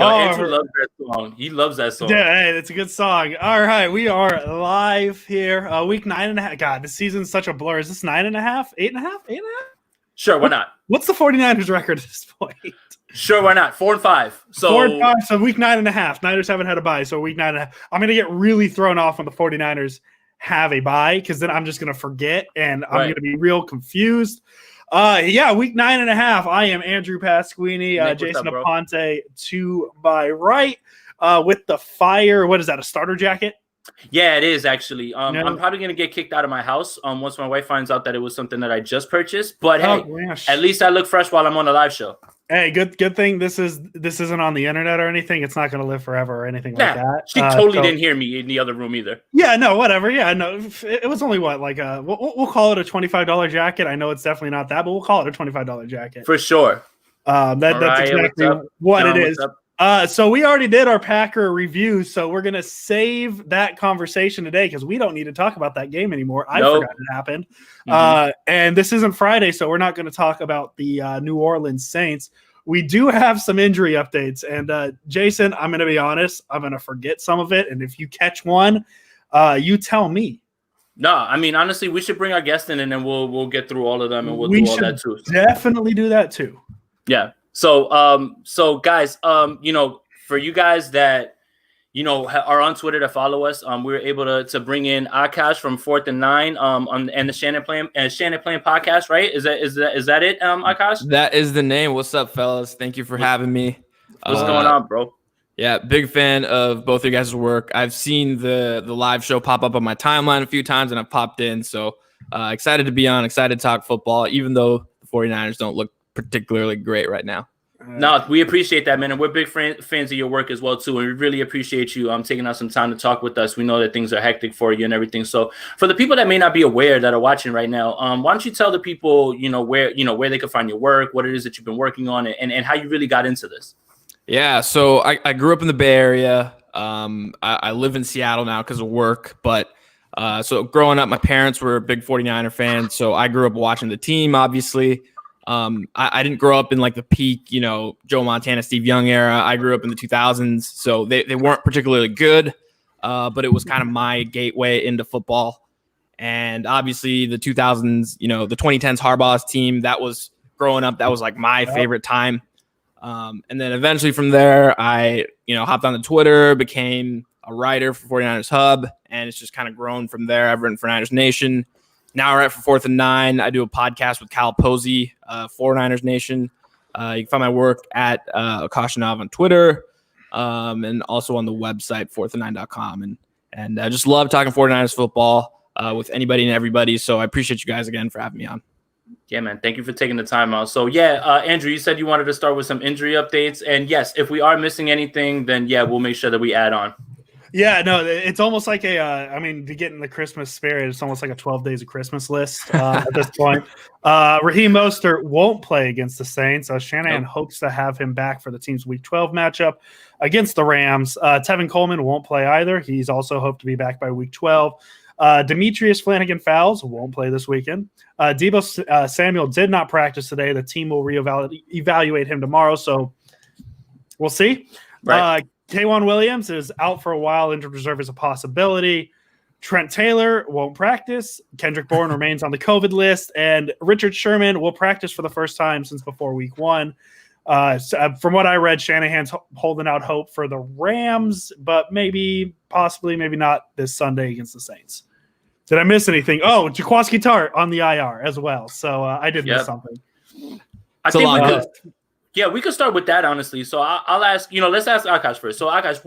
Yo, Andrew loves that song. He loves that song. Yeah, hey, it's a good song. All right, we are live here. Week 9.5. God, the season's such a blur. Is this 9.5? 8.5? 8.5? Sure, why not? What's the 49ers record at this point? Sure, why not? 4-5. So 4-5. So week 9.5. Niners haven't had a bye, so week 9.5. I'm gonna get really thrown off when the 49ers have a bye, because then I'm just gonna forget and I'm gonna be real confused. Week 9.5. I am Andrew Pasquini, Jason Aponte to my right, with the fire. What is that? A starter jacket? Yeah, it is actually. I'm probably gonna get kicked out of my house once my wife finds out that it was something that I just purchased. But hey, at least I look fresh while I'm on a live show. Hey, good thing this isn't on the internet or anything. It's not going to live forever or anything like that. She totally didn't hear me in the other room either. Yeah, no, whatever. Yeah, no, it was only we'll call it a $25 jacket. I know it's definitely not that, but we'll call it a $25 jacket for sure. That's exactly what it is. So we already did our Packer review, so we're going to save that conversation today because we don't need to talk about that game anymore. I forgot it happened. And this isn't Friday, so we're not going to talk about the New Orleans Saints. We do have some injury updates. And Jason, I'm going to be honest, I'm going to forget some of it. And if you catch one, you tell me. No, I mean, honestly, we should bring our guest in and then we'll get through all of them and we'll do all that too. Definitely do that too. Yeah. So guys, for you guys that, are on Twitter to follow us, we were able to bring in Akash from 4th and 9, and the Shannon Playing podcast, right? Is that it, Akash? That is the name. What's up, fellas? Thank you for having me. What's going on, bro? Yeah, big fan of both of your guys' work. I've seen the live show pop up on my timeline a few times, and I've popped in. So excited to be on, excited to talk football, even though the 49ers don't look particularly great right now. No, we appreciate that, man, and we're big fans of your work as well too, and we really appreciate you taking out some time to talk with us. We know that things are hectic for you and everything. So, for the people that may not be aware that are watching right now, why don't you tell the people, where they can find your work, what it is that you've been working on, and how you really got into this? Yeah, so I grew up in the Bay Area. I live in Seattle now because of work, but so growing up, my parents were big 49er fans, so I grew up watching the team, obviously. I didn't grow up in like the peak, Joe Montana, Steve Young era. I grew up in the 2000s, so they weren't particularly good, but it was kind of my gateway into football. And obviously the 2000s, the 2010s Harbaugh's team, that was growing up. That was like my favorite time. And then eventually from there, I, hopped on the Twitter, became a writer for 49ers Hub, and it's just kind of grown from there. I've written for Niners Nation. Now we're at for 4th and 9. I do a podcast with Cal Posey, 49ers Nation. You can find my work at Akash Anavarathan on Twitter, and also on the website 4thand9.com. And I just love talking 49ers football with anybody and everybody. So I appreciate you guys again for having me on. Yeah, man. Thank you for taking the time out. So, Andrew, you said you wanted to start with some injury updates. And yes, if we are missing anything, then we'll make sure that we add on. Yeah, no, it's almost like to get in the Christmas spirit, it's almost like a 12 days of Christmas list at this point. Raheem Mostert won't play against the Saints. Shanahan hopes to have him back for the team's Week 12 matchup against the Rams. Tevin Coleman won't play either. He's also hoped to be back by Week 12. Demetrius Flannigan-Fowles won't play this weekend. Deebo Samuel did not practice today. The team will evaluate him tomorrow, so we'll see. Right. Kjuan Williams is out for a while. Injured reserve is a possibility. Trent Taylor won't practice. Kendrick Bourne remains on the COVID list. And Richard Sherman will practice for the first time since before Week 1. From what I read, Shanahan's holding out hope for the Rams, but possibly not this Sunday against the Saints. Did I miss anything? Oh, Jaquiski Tartt on the IR as well. So I did miss something. I think we could start with that, honestly. So I'll ask, let's ask Akash first. So Akash,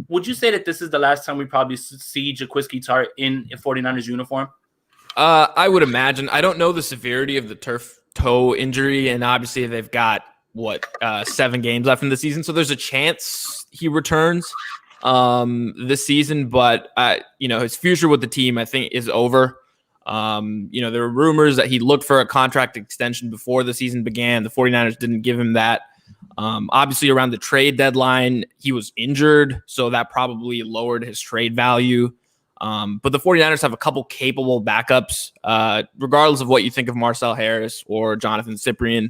would you say that this is the last time we probably see Jaquiski Tartt in a 49ers uniform? I would imagine. I don't know the severity of the turf toe injury, and obviously they've got 7 games left in the season, so there's a chance he returns this season. But his future with the team, I think, is over. There were rumors that he looked for a contract extension before the season began. The 49ers didn't give him that. Obviously, around the trade deadline, he was injured, so that probably lowered his trade value. But the 49ers have a couple capable backups, regardless of what you think of Marcel Harris or Jonathan Cyprien.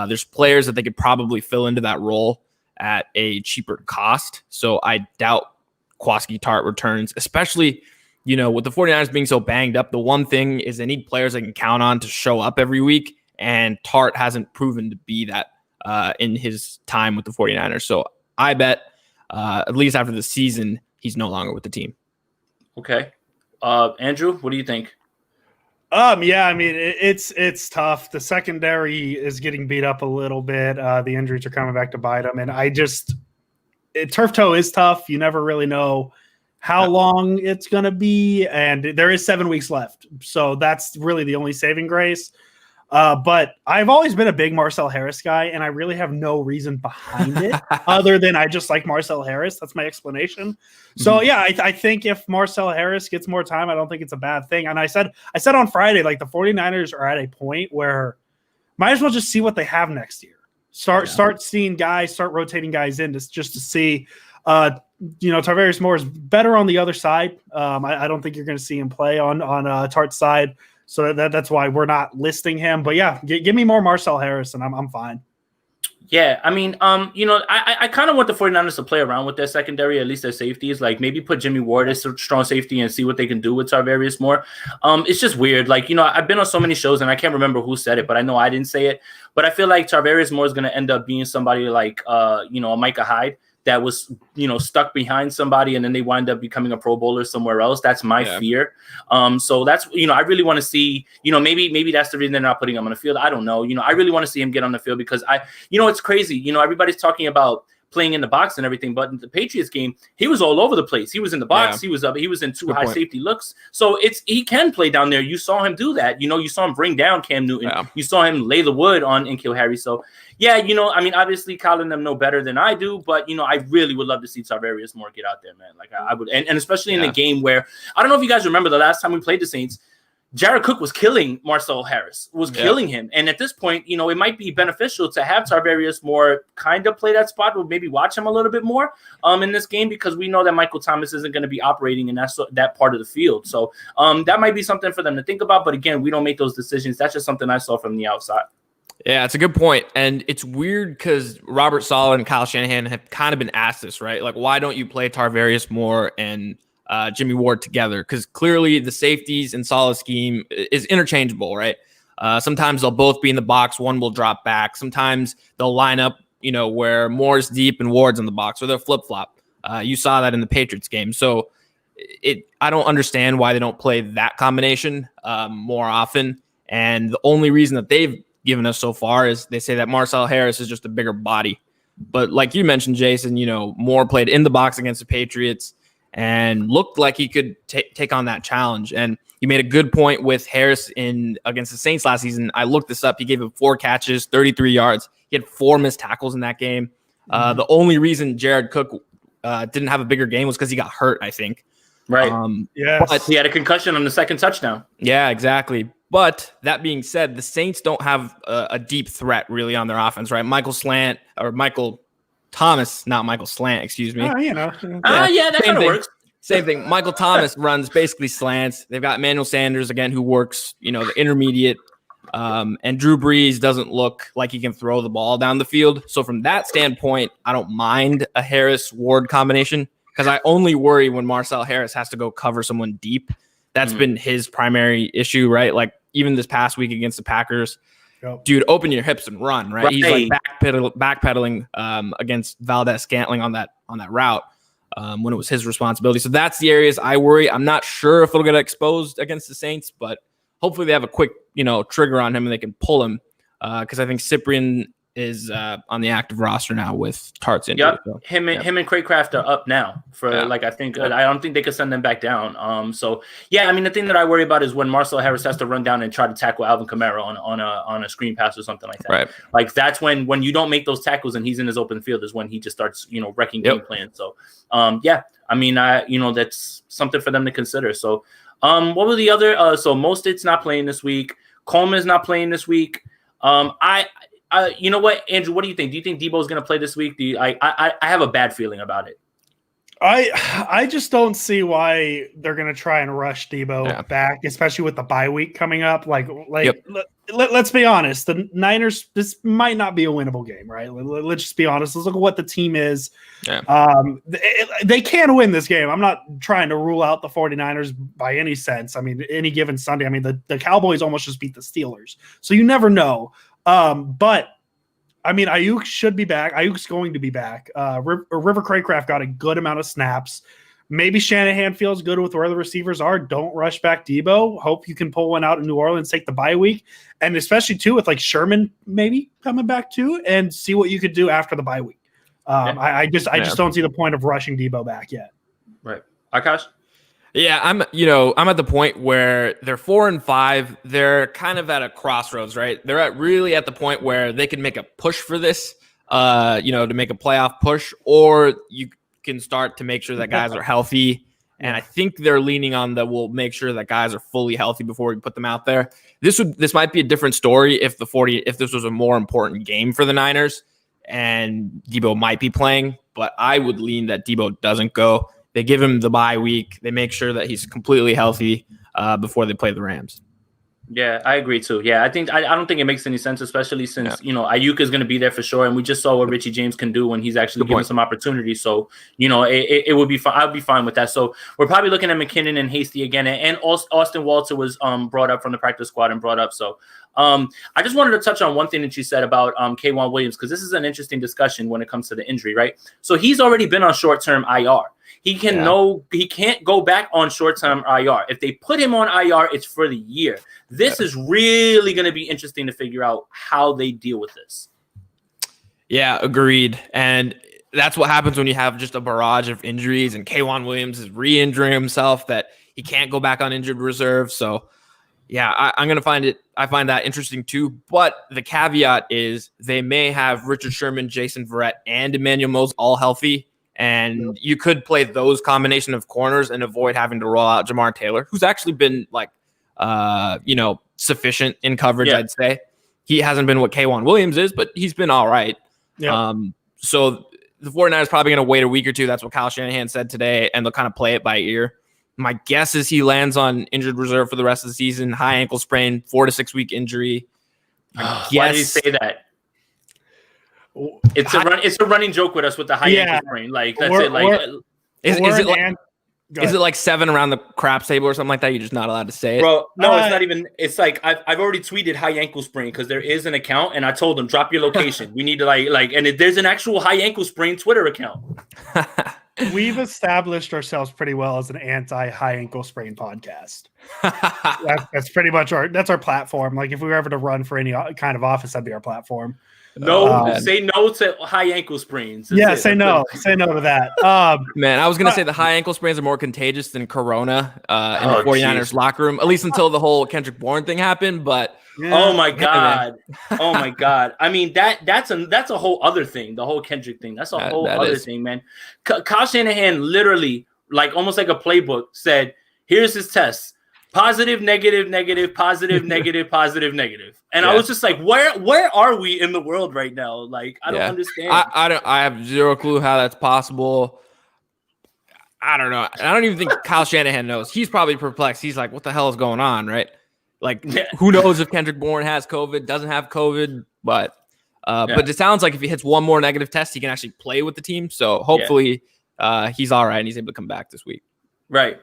There's players that they could probably fill into that role. at a cheaper cost. So I doubt Kwaski Tart returns, especially, with the 49ers being so banged up. The one thing is they need players they can count on to show up every week, and Tart hasn't proven to be that in his time with the 49ers. So I bet at least after the season, he's no longer with the team. Okay. Andrew, what do you think? Yeah, I mean, it's tough. The secondary is getting beat up a little bit. The injuries are coming back to bite them. And turf toe is tough. You never really know how long it's going to be. And there is 7 weeks left. So that's really the only saving grace. But I've always been a big Marcel Harris guy, and I really have no reason behind it other than I just like Marcel Harris. That's my explanation. So yeah, I think if Marcel Harris gets more time, I don't think it's a bad thing. And I said on Friday, like the 49ers are at a point where might as well just see what they have next year. Start seeing guys, start rotating guys in just to see. Tarvarius Moore is better on the other side. I don't think you're going to see him play on Tart's side. So that's why we're not listing him. But yeah, give me more Marcel Harris, and I'm fine. Yeah, I mean, I kind of want the 49ers to play around with their secondary, at least their safeties. Like maybe put Jimmy Ward as a strong safety and see what they can do with Tarvarius Moore. It's just weird. Like, I've been on so many shows, and I can't remember who said it, but I know I didn't say it. But I feel like Tarvarius Moore is going to end up being somebody like, a Micah Hyde that was, stuck behind somebody and then they wind up becoming a Pro Bowler somewhere else. That's my fear. So that's, I really want to see, maybe that's the reason they're not putting him on the field. I don't know. I really want to see him get on the field because it's crazy. Everybody's talking about playing in the box and everything, but in the Patriots game, he was all over the place. He was in the box. Yeah. He was in two high safety looks. So he can play down there. You saw him do that. You saw him bring down Cam Newton. Yeah. You saw him lay the wood on N'Keal Harry. So yeah, obviously Colin them know better than I do, but I really would love to see Tarvarius Moore get out there, man. Like I would, and especially in a game where I don't know if you guys remember the last time we played the Saints, Jared Cook was killing Marcel Harris, killing him. And at this point, it might be beneficial to have Tarvarius Moore kind of play that spot or maybe watch him a little bit more in this game because we know that Michael Thomas isn't going to be operating in that part of the field. So that might be something for them to think about. But again, we don't make those decisions. That's just something I saw from the outside. Yeah, it's a good point. And it's weird because Robert Saleh and Kyle Shanahan have kind of been asked this, right? Like, why don't you play Tarvarius Moore and Jimmy Ward together? Because clearly the safeties and Saleh's scheme is interchangeable, right? Sometimes they'll both be in the box. One will drop back. Sometimes they'll line up, where Moore's deep and Ward's in the box, or they'll flip-flop. You saw that in the Patriots game. So I don't understand why they don't play that combination more often. And the only reason that they've given us so far is they say that Marcel Harris is just a bigger body. But like you mentioned, Jason, Moore played in the box against the Patriots and looked like he could take on that challenge. And you made a good point with Harris against the Saints last season. I looked this up. He gave him 4 catches, 33 yards. He had 4 missed tackles in that game. The only reason Jared Cook didn't have a bigger game was because he got hurt, I think. Right. But he had a concussion on the second touchdown. Yeah, exactly. But that being said, the Saints don't have a deep threat really on their offense, right? Michael Thomas, not Michael Slant, excuse me. Yeah, that kind of works. Same thing. Michael Thomas runs basically slants. They've got Emmanuel Sanders, again, who works, the intermediate. And Drew Brees doesn't look like he can throw the ball down the field. So from that standpoint, I don't mind a Harris-Ward combination because I only worry when Marcel Harris has to go cover someone deep. That's been his primary issue, right? Like even this past week against the Packers, dude, open your hips and run, right? He's like backpedaling against Valdez-Scantling on that route when it was his responsibility. So that's the areas I worry. I'm not sure if it'll get exposed against the Saints, but hopefully they have a quick, trigger on him and they can pull him because I think Cyprian is on the active roster now with Tart's injury. Yep. So, him and Craycraft are up now for I don't think they could send them back down. So yeah, the thing that I worry about is when Marcel Harris has to run down and try to tackle Alvin Kamara on a screen pass or something like that. Right. Like that's when you don't make those tackles and he's in his open field is when he just starts wrecking game plan. So that's something for them to consider. So what were the other? So Mostett's not playing this week. Coleman's not playing this week. You know what, Andrew? What do you think? Do you think Debo's going to play this week? I have a bad feeling about it. I just don't see why they're going to try and rush Debo back, especially with the bye week coming up. Let's be honest. The Niners, this might not be a winnable game, right? Let's just be honest. Let's look at what the team is. Yeah. They can win this game. I'm not trying to rule out the 49ers by any sense. I mean, any given Sunday, I mean, the Cowboys almost just beat the Steelers. So you never know. But I mean, Ayuk should be back. Ayuk's going to be back. River Craycraft got a good amount of snaps. Maybe Shanahan feels good with where the receivers are. Don't rush back Debo. Hope you can pull one out in New Orleans, take the bye week. And especially, too, with like Sherman maybe coming back, too, and see what you could do after the bye week. I just don't see the point of rushing Debo back yet. Right. Akash? Yeah, I'm at the point where they're 4-5. They're kind of at a crossroads, right? They're really at the point where they can make a push for this, to make a playoff push, or you can start to make sure that guys are healthy. And I think they're leaning on that. We'll make sure that guys are fully healthy before we put them out there. This might be a different story if this was a more important game for the Niners and Debo might be playing, but I would lean that Debo doesn't go. They give him the bye week. They make sure that he's completely healthy before they play the Rams. Yeah, I agree too. Yeah, I don't think it makes any sense, especially since Ayuk is going to be there for sure, and we just saw what Richie James can do when he's actually given some opportunity. So it would be fine. I'd be fine with that. So we're probably looking at McKinnon and Hasty again, and Austin Walter was brought up from the practice squad and brought up. So I just wanted to touch on one thing that you said about Kjuan Williams, because this is an interesting discussion when it comes to the injury, right? So he's already been on short-term IR. He can't go back on short-term IR. If they put him on IR, it's for the year. This is really going to be interesting to figure out how they deal with this. Yeah, agreed. And that's what happens when you have just a barrage of injuries, and Kjuan Williams is re-injuring himself that he can't go back on injured reserve. So yeah, I find that interesting too. But the caveat is they may have Richard Sherman, Jason Verrett, and Emmanuel Mose all healthy. And you could play those combination of corners and avoid having to roll out Jamar Taylor, who's actually been sufficient in coverage. I'd say he hasn't been what Kjuan Williams is, but he's been all right. Yeah. So the 49ers probably going to wait a week or two. That's what Kyle Shanahan said today, and they'll kind of play it by ear. My guess is he lands on injured reserve for the rest of the season. High ankle sprain, 4 to 6 week injury. Why did he say that? It's a running joke with us with the high ankle sprain. Like that's it. Like is it like 7 around the craps table or something like that? You're just not allowed to say it, bro. No, it's not even. It's like I've already tweeted high ankle sprain because there is an account, and I told them drop your location. We need to and there's an actual high ankle sprain Twitter account. We've established ourselves pretty well as an anti-high ankle sprain podcast. That's pretty much our platform. Like if we were ever to run for any kind of office, that'd be our platform. No, say no to high ankle sprains. Say no to that. Man, I was going to say the high ankle sprains are more contagious than Corona in the 49ers locker room, at least until the whole Kendrick Bourne thing happened. But oh my God. I mean, that's a whole other thing. The whole Kendrick thing. That's a whole other thing, man. Kyle Shanahan literally, like almost like a playbook, said, here's his test. Positive, negative, negative, positive, negative, positive, negative. And I was just like, where are we in the world right now? Like, I don't understand. I have zero clue how that's possible. I don't know. I don't even think Kyle Shanahan knows. He's probably perplexed. He's like, what the hell is going on, right? Like, who knows if Kendrick Bourne has COVID, doesn't have COVID, but it sounds like if he hits one more negative test, he can actually play with the team. So hopefully he's all right and he's able to come back this week. Right.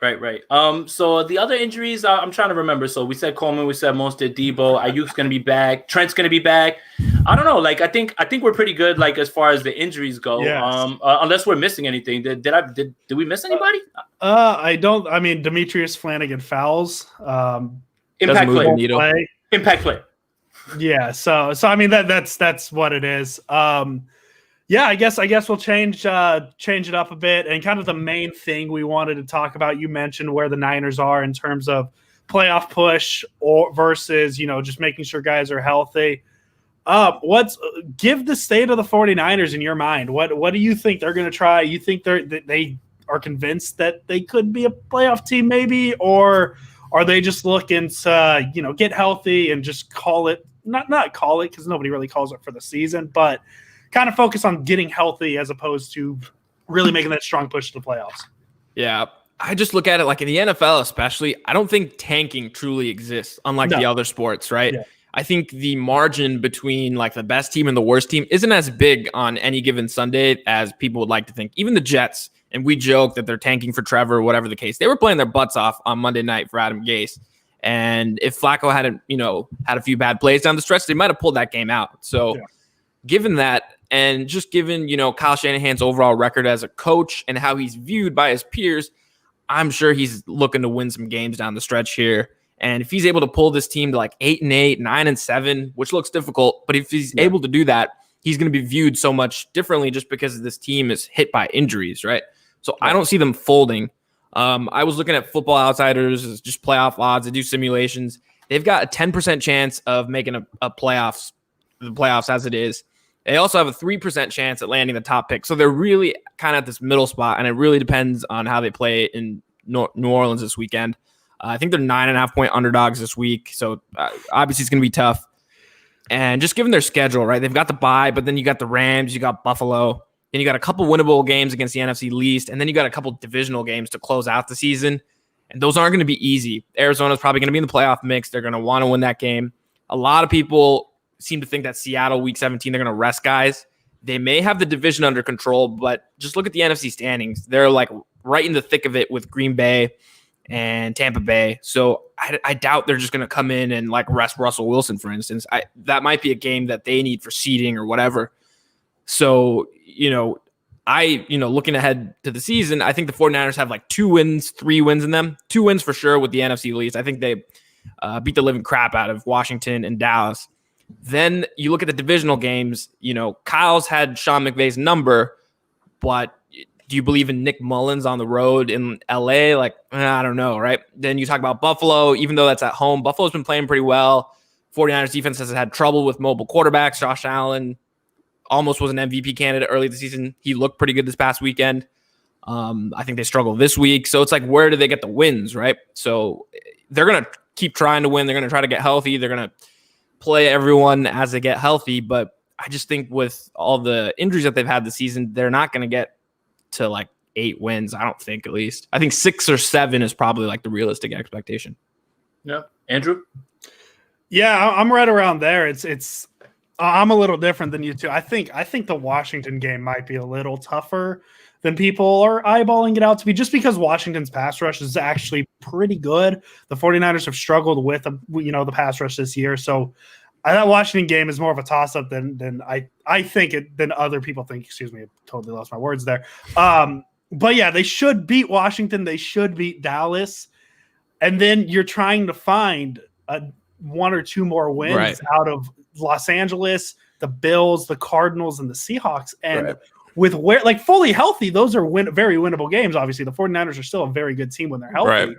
So the other injuries, I'm trying to remember. So we said Coleman, we said Mostert, Debo, Ayuk's going to be back, Trent's going to be back. I don't know. Like I think we're pretty good. Like as far as the injuries go, unless we're missing anything. Did we miss anybody? I don't. I mean, Demetrius Flanagan fouls. Impact play. Impact play. Yeah. So I mean that's what it is. Yeah, I guess we'll change it up a bit. And kind of the main thing we wanted to talk about, you mentioned where the Niners are in terms of playoff push or versus, just making sure guys are healthy. Give the state of the 49ers in your mind. What do you think they're going to try? You think they are convinced that they could be a playoff team maybe, or are they just looking to, get healthy and just call it, not call it because nobody really calls it for the season, but kind of focus on getting healthy as opposed to really making that strong push to the playoffs. Yeah. I just look at it like in the NFL, especially, I don't think tanking truly exists, unlike the other sports, right? Yeah. I think the margin between like the best team and the worst team isn't as big on any given Sunday as people would like to think. Even the Jets, and we joke that they're tanking for Trevor or whatever the case, they were playing their butts off on Monday night for Adam Gase. And if Flacco hadn't, had a few bad plays down the stretch, they might have pulled that game out. So given that, and just given, Kyle Shanahan's overall record as a coach and how he's viewed by his peers, I'm sure he's looking to win some games down the stretch here. And if he's able to pull this team to like 8-8, 9-7, which looks difficult, but if he's able to do that, he's going to be viewed so much differently just because this team is hit by injuries, right? So I don't see them folding. I was looking at Football Outsiders, just playoff odds. They do simulations. They've got a 10% chance of making the playoffs as it is. They also have a 3% chance at landing the top pick. So they're really kind of at this middle spot, and it really depends on how they play in New Orleans this weekend. I think they're 9.5-point underdogs this week. So obviously it's going to be tough. And just given their schedule, right? They've got the bye, but then you got the Rams, you got Buffalo, then you got a couple winnable games against the NFC least, and then you got a couple divisional games to close out the season. And those aren't going to be easy. Arizona's probably going to be in the playoff mix. They're going to want to win that game. A lot of people seem to think that Seattle week 17, they're going to rest guys. They may have the division under control, but just look at the NFC standings. They're like right in the thick of it with Green Bay and Tampa Bay. So I doubt they're just going to come in and like rest Russell Wilson, for instance. That might be a game that they need for seeding or whatever. So, looking ahead to the season, I think the 49ers have like 2 wins, 3 wins in them. 2 wins for sure with the NFC least. I think they beat the living crap out of Washington and Dallas. Then you look at the divisional games, Kyle's had Sean McVay's number, but do you believe in Nick Mullins on the road in LA? Like, I don't know, right? Then you talk about Buffalo, even though that's at home. Buffalo's been playing pretty well. 49ers defense has had trouble with mobile quarterbacks. Josh Allen almost was an MVP candidate early this season. He looked pretty good this past weekend. I think they struggle this week. So it's like, where do they get the wins, right? So they're going to keep trying to win. They're going to try to get healthy. They're going to play everyone as they get healthy. But I just think with all the injuries that they've had this season, they're not going to get to like 8 wins. I don't think, at least. I think 6 or 7 is probably like the realistic expectation. Yeah. Andrew? Yeah, I'm right around there. It's I'm a little different than you two. I think the Washington game might be a little tougher than people are eyeballing it out to be, just because Washington's pass rush is actually pretty good. The 49ers have struggled with the pass rush this year. So that Washington game is more of a toss-up than I think it than other people think. Excuse me, I totally lost my words there. But yeah, they should beat Washington. They should beat Dallas. And then you're trying to find 1 or 2 more wins out of Los Angeles, the Bills, the Cardinals, and the Seahawks. And with fully healthy, those are very winnable games. Obviously, the 49ers are still a very good team when they're healthy.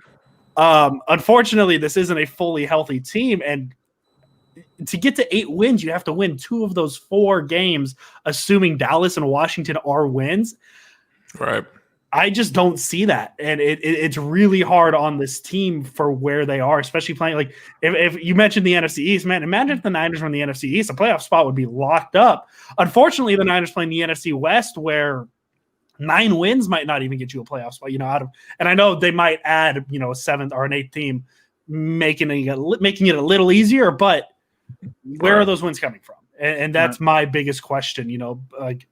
Unfortunately, this isn't a fully healthy team. And to get to 8 wins, you have to win 2 of those 4 games, assuming Dallas and Washington are wins. Right. I just don't see that. And it's really hard on this team for where they are, especially playing. Like, if you mentioned the NFC East, man, imagine if the Niners were in the NFC East, a playoff spot would be locked up. Unfortunately, the Niners play in the NFC West, where 9 wins might not even get you a playoff spot, and I know they might add, a 7th or an 8th team, making it a little easier, but where are those wins coming from? And that's my biggest question, like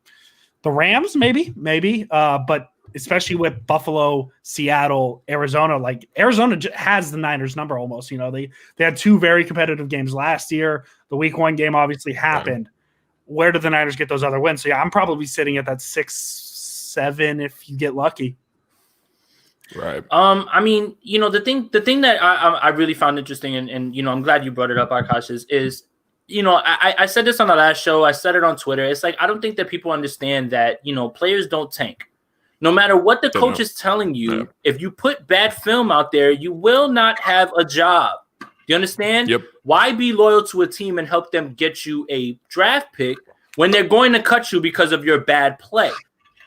the Rams, maybe, but especially with Buffalo, Seattle, Arizona. Like, Arizona has the Niners number almost. They had 2 very competitive games last year. The week 1 game obviously happened. Where do the Niners get those other wins? So yeah, I'm probably sitting at that 6-7 if you get lucky. Right. I mean, the thing that I really found interesting, and I'm glad you brought it up, Akash, is I said this on the last show. I said it on Twitter. It's like, I don't think that people understand that, players don't tank. No matter what the coach is telling you, if you put bad film out there, you will not have a job. Do you understand? Yep. Why be loyal to a team and help them get you a draft pick when they're going to cut you because of your bad play,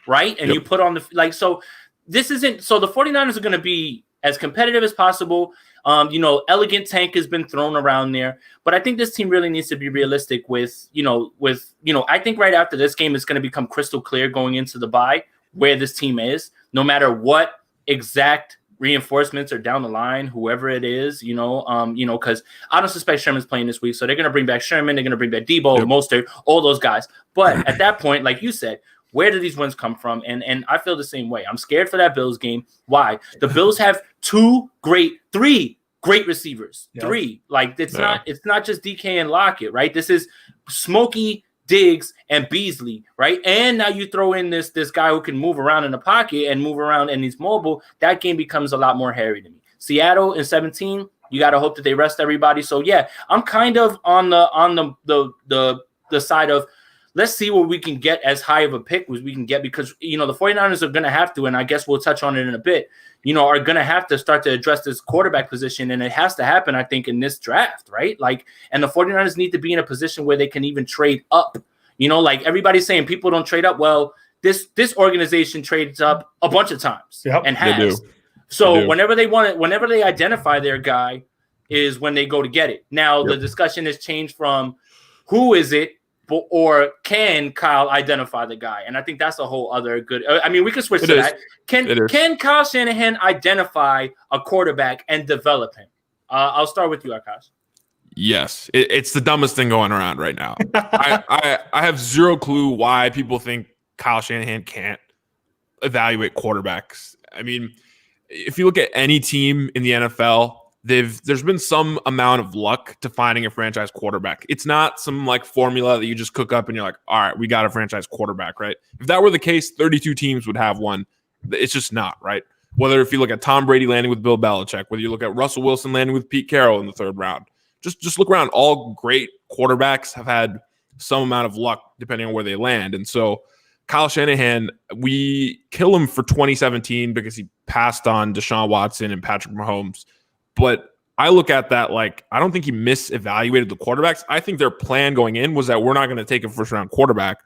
right? And you put on so this isn't – so the 49ers are going to be as competitive as possible. Elegant tank has been thrown around there. But I think this team really needs to be realistic with I think right after this game, it's going to become crystal clear going into the bye where this team is, no matter what exact reinforcements are down the line, whoever it is, because I don't suspect Sherman's playing this week, so they're going to bring back Sherman, they're going to bring back Debo, Mostert, all those guys. But at that point, like you said, where do these wins come from? And I feel the same way. I'm scared for that Bills game. Why? The Bills have three great receivers. Yep. Three. Like it's not just DK and Lockett, right? This is Smokey, Diggs, and Beasley, right? And now you throw in this guy who can move around in the pocket and move around and he's mobile. That game becomes a lot more hairy to me. Seattle in 17, you got to hope that they rest everybody. So yeah, I'm kind of on the side of let's see what we can get as high of a pick as we can get, because the 49ers are going to have to, and I guess we'll touch on it in a bit, are going to have to start to address this quarterback position, and it has to happen, I think, in this draft, right? Like, and the 49ers need to be in a position where they can even trade up. Like everybody's saying people don't trade up. Well, this organization trades up a bunch of times and has. So whenever they identify their guy is when they go to get it. Now, the discussion has changed from who is it, or can Kyle identify the guy? And I think that's a whole other good. I mean, we could switch to that. Can Kyle Shanahan identify a quarterback and develop him? I'll start with you, Akash. Yes, it's the dumbest thing going around right now. I have zero clue why people think Kyle Shanahan can't evaluate quarterbacks. I mean, if you look at any team in the NFL, there's been some amount of luck to finding a franchise quarterback. It's not some like formula that you just cook up and you're like, all right, we got a franchise quarterback, right? If that were the case, 32 teams would have one. It's just not, right? Whether if you look at Tom Brady landing with Bill Belichick, whether you look at Russell Wilson landing with Pete Carroll in the third round, just look around. All great quarterbacks have had some amount of luck depending on where they land. And so Kyle Shanahan, we kill him for 2017 because he passed on Deshaun Watson and Patrick Mahomes. But I look at that like, I don't think he misevaluated the quarterbacks. I think their plan going in was that we're not going to take a first-round quarterback.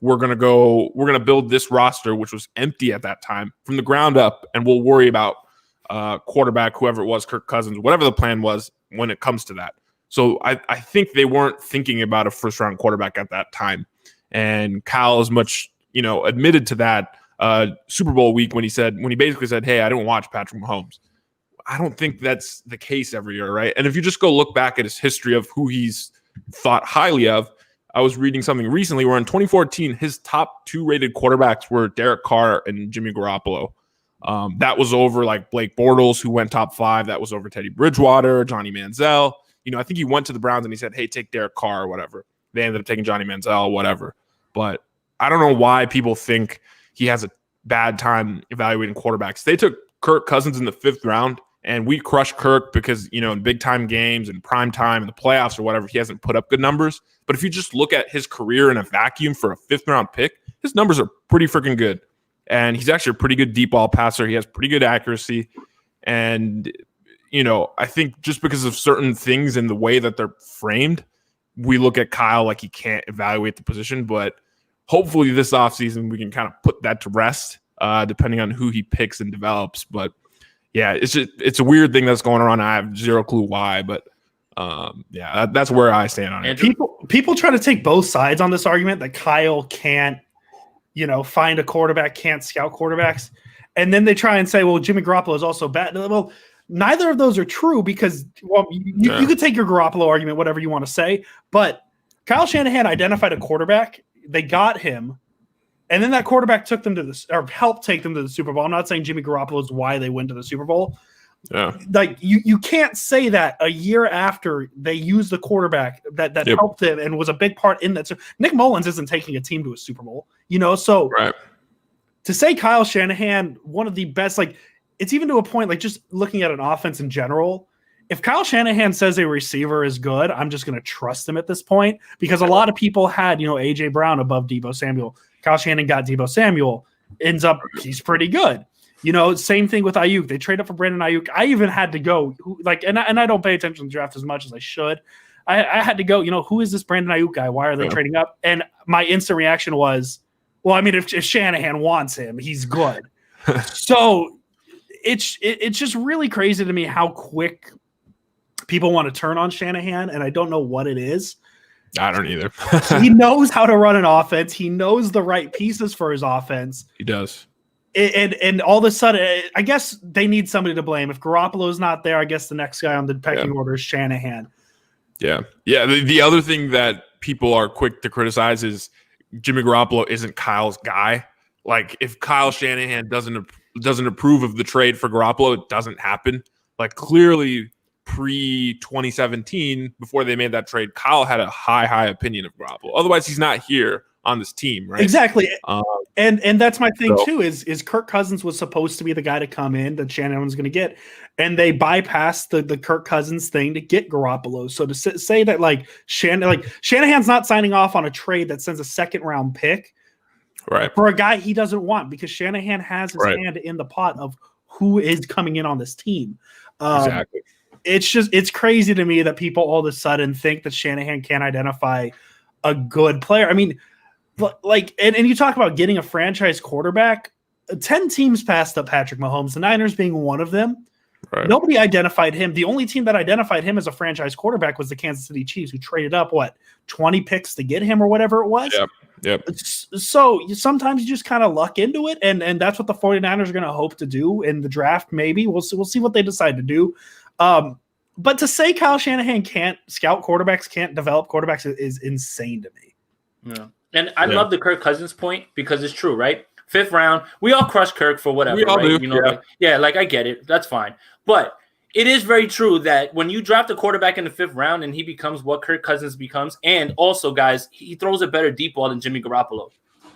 We're going to build this roster, which was empty at that time, from the ground up, and we'll worry about quarterback, whoever it was, Kirk Cousins, whatever the plan was when it comes to that. So I think they weren't thinking about a first-round quarterback at that time. And Kyle is much, admitted to that Super Bowl week when he basically said, hey, I didn't watch Patrick Mahomes. I don't think that's the case every year, right? And if you just go look back at his history of who he's thought highly of, I was reading something recently where in 2014, his top 2 rated quarterbacks were Derek Carr and Jimmy Garoppolo. That was over like Blake Bortles, who went top 5. That was over Teddy Bridgewater, Johnny Manziel. I think he went to the Browns and he said, hey, take Derek Carr or whatever. They ended up taking Johnny Manziel, whatever. But I don't know why people think he has a bad time evaluating quarterbacks. They took Kirk Cousins in the 5th round. And we crushed Kirk because, in big-time games and prime time and the playoffs or whatever, he hasn't put up good numbers. But if you just look at his career in a vacuum for a 5th-round pick, his numbers are pretty freaking good. And he's actually a pretty good deep ball passer. He has pretty good accuracy. And, I think just because of certain things in the way that they're framed, we look at Kyle like he can't evaluate the position. But hopefully this offseason we can kind of put that to rest, depending on who he picks and develops. But yeah, it's a weird thing that's going on. I have zero clue why, but that's where I stand on it. People try to take both sides on this argument that Kyle can't, find a quarterback, can't scout quarterbacks, and then they try and say, well, Jimmy Garoppolo is also bad. Well, neither of those are true because you could take your Garoppolo argument, whatever you want to say, but Kyle Shanahan identified a quarterback, they got him. And then that quarterback took them to this, or helped take them to the Super Bowl. I'm not saying Jimmy Garoppolo is why they went to the Super Bowl. Yeah. Like you can't say that a year after they used the quarterback that helped them and was a big part in that. So Nick Mullins isn't taking a team to a Super Bowl, so right. To say Kyle Shanahan, one of the best, like it's even to a point, like just looking at an offense in general, if Kyle Shanahan says a receiver is good, I'm just going to trust him at this point because a lot of people had, A.J. Brown above Deebo Samuel. Kyle Shanahan got Deebo Samuel, ends up, he's pretty good. Same thing with Ayuk. They trade up for Brandon Ayuk. I even had to go, and I don't pay attention to the draft as much as I should. I had to go, who is this Brandon Ayuk guy? Why are they trading up? And my instant reaction was, well, I mean, if Shanahan wants him, he's good. So it's just really crazy to me how quick people want to turn on Shanahan, and I don't know what it is. I don't either. He knows how to run an offense. He knows the right pieces for his offense. He does. And all of a sudden, I guess they need somebody to blame. If Garoppolo's not there, I guess the next guy on the pecking order is Shanahan. Yeah. The other thing that people are quick to criticize is Jimmy Garoppolo isn't Kyle's guy. Like, if Kyle Shanahan doesn't approve of the trade for Garoppolo, it doesn't happen. Like, clearly pre-2017, before they made that trade, Kyle had a high opinion of Garoppolo. Otherwise, he's not here on this team, right? Exactly. And that's my thing too, is Kirk Cousins was supposed to be the guy to come in that Shanahan was going to get, and they bypassed the Kirk Cousins thing to get Garoppolo. So to say that Shanahan's not signing off on a trade that sends a second round pick for a guy he doesn't want, because Shanahan has his hand in the pot of who is coming in on this team. Exactly. It's crazy to me that people all of a sudden think that Shanahan can't identify a good player. I mean, like, and you talk about getting a franchise quarterback. 10 teams passed up Patrick Mahomes, the Niners being one of them. Right. Nobody identified him. The only team that identified him as a franchise quarterback was the Kansas City Chiefs, who traded up 20 picks to get him or whatever it was. Yep. So sometimes you just kind of luck into it, and that's what the 49ers are going to hope to do in the draft. Maybe we'll see what they decide to do. But to say Kyle Shanahan can't scout quarterbacks, can't develop quarterbacks is insane to me. Yeah. And I love the Kirk Cousins point, because it's true, right? 5th round, we all crush Kirk for whatever, right? Do. I get it. That's fine. But it is very true that when you draft a quarterback in the 5th round and he becomes what Kirk Cousins becomes, and also, guys, he throws a better deep ball than Jimmy Garoppolo.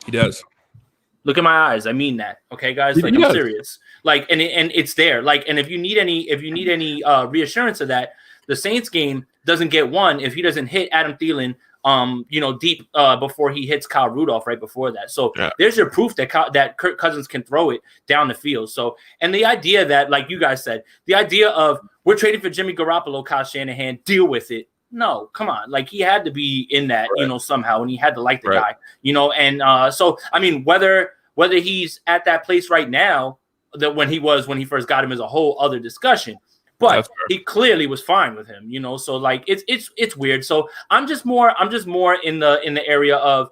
He does. Look at my eyes. I mean that. Okay, guys? Like, I'm serious. Like, and it's there. Like, and if you need any reassurance of that, the Saints game doesn't get won if he doesn't hit Adam Thielen deep before he hits Kyle Rudolph right before that. So there's your proof that Kirk Cousins can throw it down the field. So, and the idea that, like you guys said, the idea of we're trading for Jimmy Garoppolo, Kyle Shanahan, deal with it. No, come on. Like, he had to be in that, somehow, and he had to like the guy, and so, I mean, whether he's at that place right now that when he first got him is a whole other discussion. But he clearly was fine with him, So, like, it's weird. So I'm just more in the area of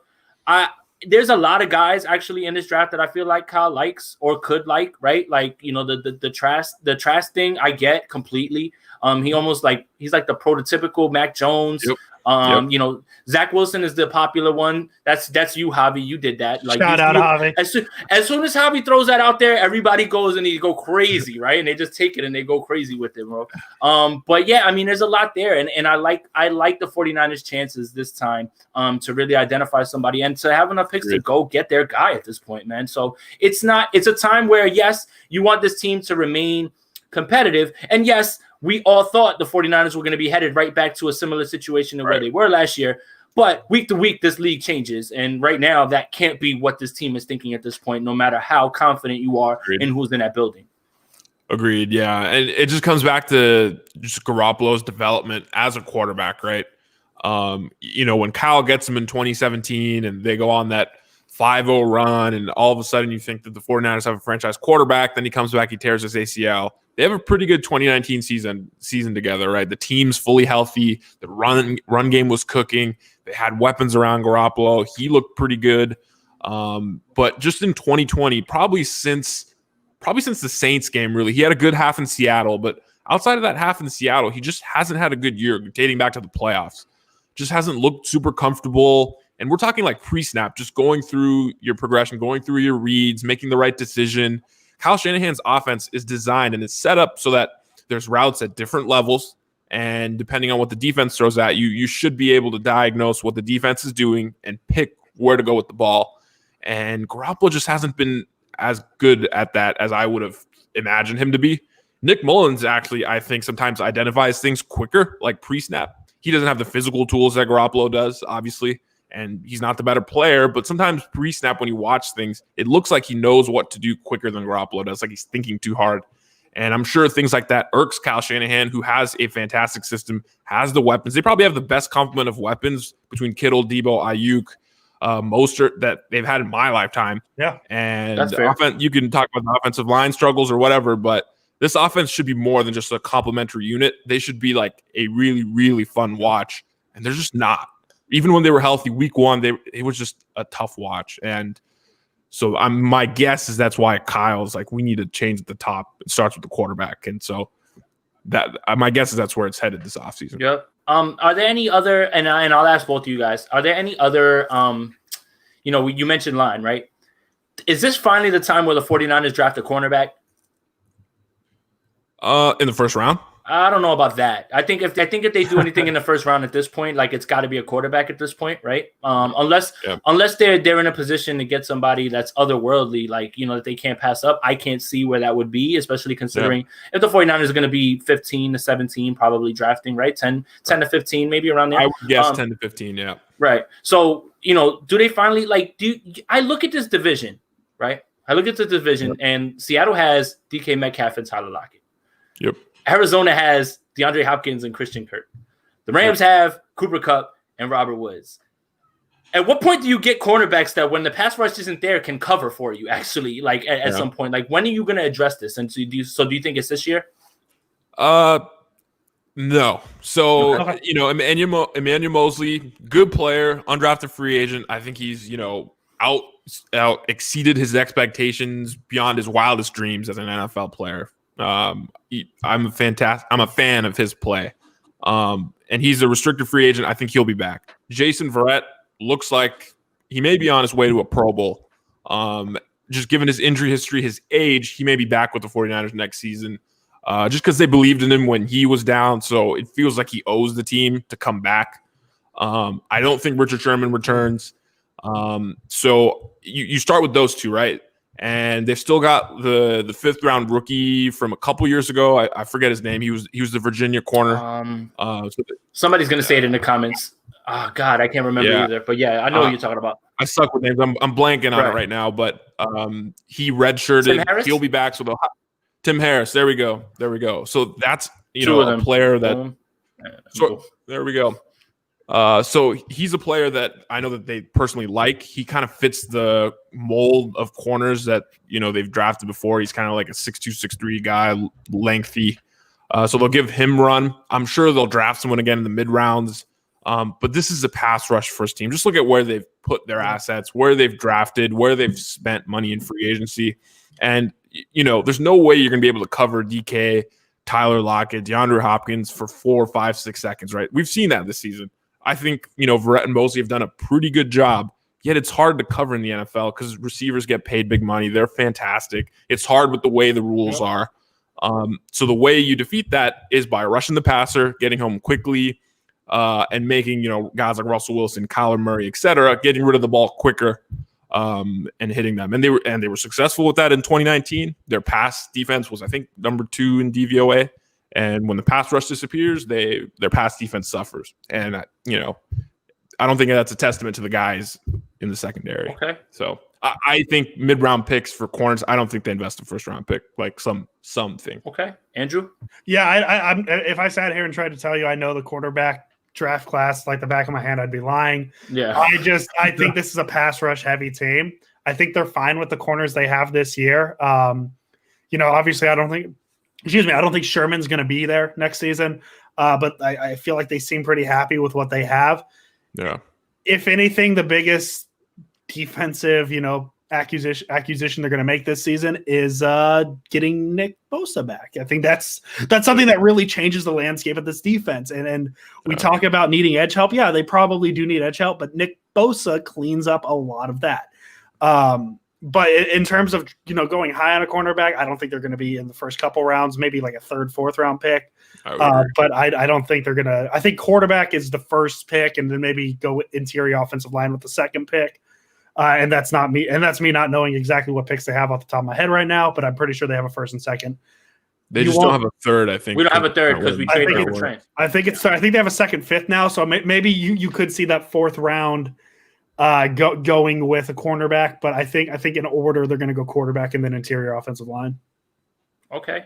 there's a lot of guys actually in this draft that I feel like Kyle likes or could like, right? Like, the trash thing I get completely. He almost he's like the prototypical Mac Jones. Yep. Zach Wilson is the popular one. That's you, Javi. You did that. Like, shout out, Javi. As soon as Javi throws that out there, everybody goes and they go crazy, right? And they just take it and they go crazy with it, bro. But yeah, I mean, there's a lot there, and I like the 49ers' chances this time to really identify somebody and to have enough picks to go get their guy at this point, man. So it's a time where, yes, you want this team to remain competitive, and yes, we all thought the 49ers were going to be headed right back to a similar situation to where they were last year. But week to week, this league changes. And right now, that can't be what this team is thinking at this point, no matter how confident you are in who's in that building. Agreed, yeah. And it just comes back to just Garoppolo's development as a quarterback, right? When Kyle gets him in 2017 and they go on that 5-0 run, and all of a sudden you think that the 49ers have a franchise quarterback, then he comes back, he tears his ACL. They have a pretty good 2019 season together, right? The team's fully healthy. The run game was cooking. They had weapons around Garoppolo. He looked pretty good. But just in 2020, probably since the Saints game, really, he had a good half in Seattle. But outside of that half in Seattle, he just hasn't had a good year dating back to the playoffs. Just hasn't looked super comfortable. And we're talking like pre-snap, just going through your progression, going through your reads, making the right decision. Kyle Shanahan's offense is designed and it's set up so that there's routes at different levels, and depending on what the defense throws at you, you should be able to diagnose what the defense is doing and pick where to go with the ball. And Garoppolo just hasn't been as good at that as I would have imagined him to be. Nick Mullins actually, I think, sometimes identifies things quicker, like pre-snap. He doesn't have the physical tools that Garoppolo does, obviously, and he's not the better player, but sometimes pre-snap when you watch things, it looks like he knows what to do quicker than Garoppolo does, like he's thinking too hard. And I'm sure things like that irks Kyle Shanahan, who has a fantastic system, has the weapons. They probably have the best complement of weapons between Kittle, Debo, Ayuk, Mostert that they've had in my lifetime. Yeah. And you can talk about the offensive line struggles or whatever, but this offense should be more than just a complementary unit. They should be like a really, really fun watch, and they're just not. Even when they were healthy, week one, it was just a tough watch. And So my guess is that's why Kyle's like, we need to change at the top. It starts with the quarterback. And so that my guess is that's where it's headed this offseason. Yep. Are there any other, and I'll ask both of you guys, are there any other, you mentioned line, right? Is this finally the time where the 49ers draft a cornerback? In the first round? I don't know about that. I think if they do anything in the first round at this point, like it's got to be a quarterback at this point, right? Unless they're in a position to get somebody that's otherworldly, like that they can't pass up. I can't see where that would be, especially considering if the 49ers are going to be 15 to 17, probably drafting, right? 10 to 15, maybe around there. I would guess 10 to 15, yeah. Right. So do they finally I look at this division, right? I look at the division, and Seattle has DK Metcalf and Tyler Lockett. Yep. Arizona has DeAndre Hopkins and Christian Kirk. The Rams have Cooper Kupp and Robert Woods. At what point do you get cornerbacks that when the pass rush isn't there can cover for you, actually, at some point? Like, when are you going to address this? And so do you think it's this year? No. So, Emmanuel Mosley, good player, undrafted free agent. I think he's, out exceeded his expectations beyond his wildest dreams as an NFL player. I'm a fan of his play. And he's a restricted free agent. I think he'll be back. Jason Verrett looks like he may be on his way to a Pro Bowl. Just given his injury history, his age, he may be back with the 49ers next season. Just because they believed in him when he was down. So it feels like he owes the team to come back. I don't think Richard Sherman returns. So you start with those two, right? And they've still got the fifth round rookie from a couple years ago. I forget his name. He was the Virginia corner. Somebody's gonna say it in the comments. Oh God, I can't remember either. But yeah, I know what you're talking about. I suck with names. I'm blanking on it right now. But he redshirted. He'll be back. So Tim Harris. There we go. So that's a player that. So there we go. So he's a player that I know that they personally like. He kind of fits the mold of corners that, they've drafted before. He's kind of like a 6'2", 6'3" guy, lengthy. So they'll give him run. I'm sure they'll draft someone again in the mid rounds. But this is a pass rush first team. Just look at where they've put their assets, where they've drafted, where they've spent money in free agency. And, there's no way you're going to be able to cover DK, Tyler Lockett, DeAndre Hopkins for 4, 5, 6 seconds, right? We've seen that this season. I think, Verrett and Mosley have done a pretty good job, yet it's hard to cover in the NFL because receivers get paid big money. They're fantastic. It's hard with the way the rules are. So the way you defeat that is by rushing the passer, getting home quickly, and making, guys like Russell Wilson, Kyler Murray, et cetera, getting rid of the ball quicker and hitting them. And they were successful with that in 2019. Their pass defense was, I think, number 2 in DVOA. And when the pass rush disappears, their pass defense suffers. And, I don't think that's a testament to the guys in the secondary. Okay. So I think mid-round picks for corners, I don't think they invest a first-round pick, like something. Okay. Andrew? Yeah, I'm if I sat here and tried to tell you I know the quarterback draft class like the back of my hand, I'd be lying. Yeah. I think this is a pass rush heavy team. I think they're fine with the corners they have this year. Obviously I don't think Sherman's going to be there next season, but I feel like they seem pretty happy with what they have. Yeah. If anything, the biggest defensive, acquisition they're going to make this season is getting Nick Bosa back. I think that's something that really changes the landscape of this defense. And we talk about needing edge help. Yeah, they probably do need edge help, but Nick Bosa cleans up a lot of that. But in terms of, going high on a cornerback, I don't think they're going to be in the first couple rounds, maybe like a 3rd, 4th round pick. But I don't think they're going to – I think quarterback is the first pick and then maybe go interior offensive line with the 2nd pick. And that's not me. And that's me not knowing exactly what picks they have off the top of my head right now, but I'm pretty sure they have a 1st and 2nd. They just don't have a 3rd, I think. We don't have a 3rd because we traded for Trent. I think they have a 2nd, 5th now. So maybe you could see that 4th round going with a cornerback, but I think in order they're going to go quarterback and then interior offensive line. Okay.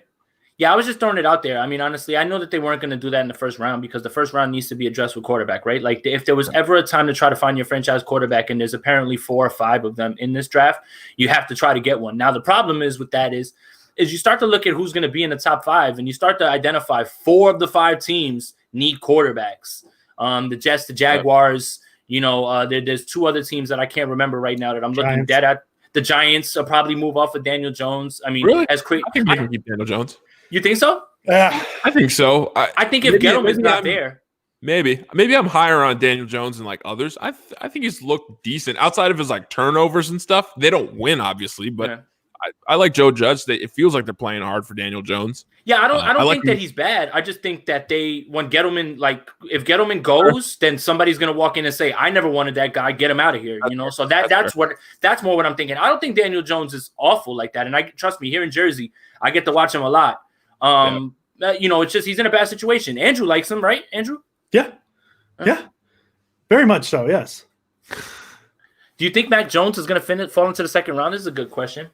Yeah, I was just throwing it out there. I mean, honestly, I know that they weren't going to do that in the first round because the first round needs to be addressed with quarterback, right? Like if there was ever a time to try to find your franchise quarterback, and there's apparently 4 or 5 of them in this draft, you have to try to get one. Now, the problem is with that is you start to look at who's going to be in the top 5, and you start to identify 4 of the 5 teams need quarterbacks. The Jets, the Jaguars. There's 2 other teams that I can't remember right now that I'm looking dead at. the Giants will probably move off of Daniel Jones. I mean, Really? as quick. I think they can keep Daniel Jones. You think so? I think so. I think if Gettleman's not there. Maybe I'm higher on Daniel Jones than like others. I think he's looked decent outside of his like turnovers and stuff. They don't win, obviously, but I like Joe Judge. It feels like they're playing hard for Daniel Jones. Yeah, I don't think that he's bad. I just think that when Gettleman, like if Gettleman goes, then somebody's gonna walk in and say, "I never wanted that guy. Get him out of here." You know, so that's more what I'm thinking. I don't think Daniel Jones is awful like that. And trust me, here in Jersey, I get to watch him a lot. You know, it's just he's in a bad situation. Andrew likes him, right? Andrew? Yeah, very much so. Yes. Do you think Mac Jones is gonna fall into the second round? This is a good question.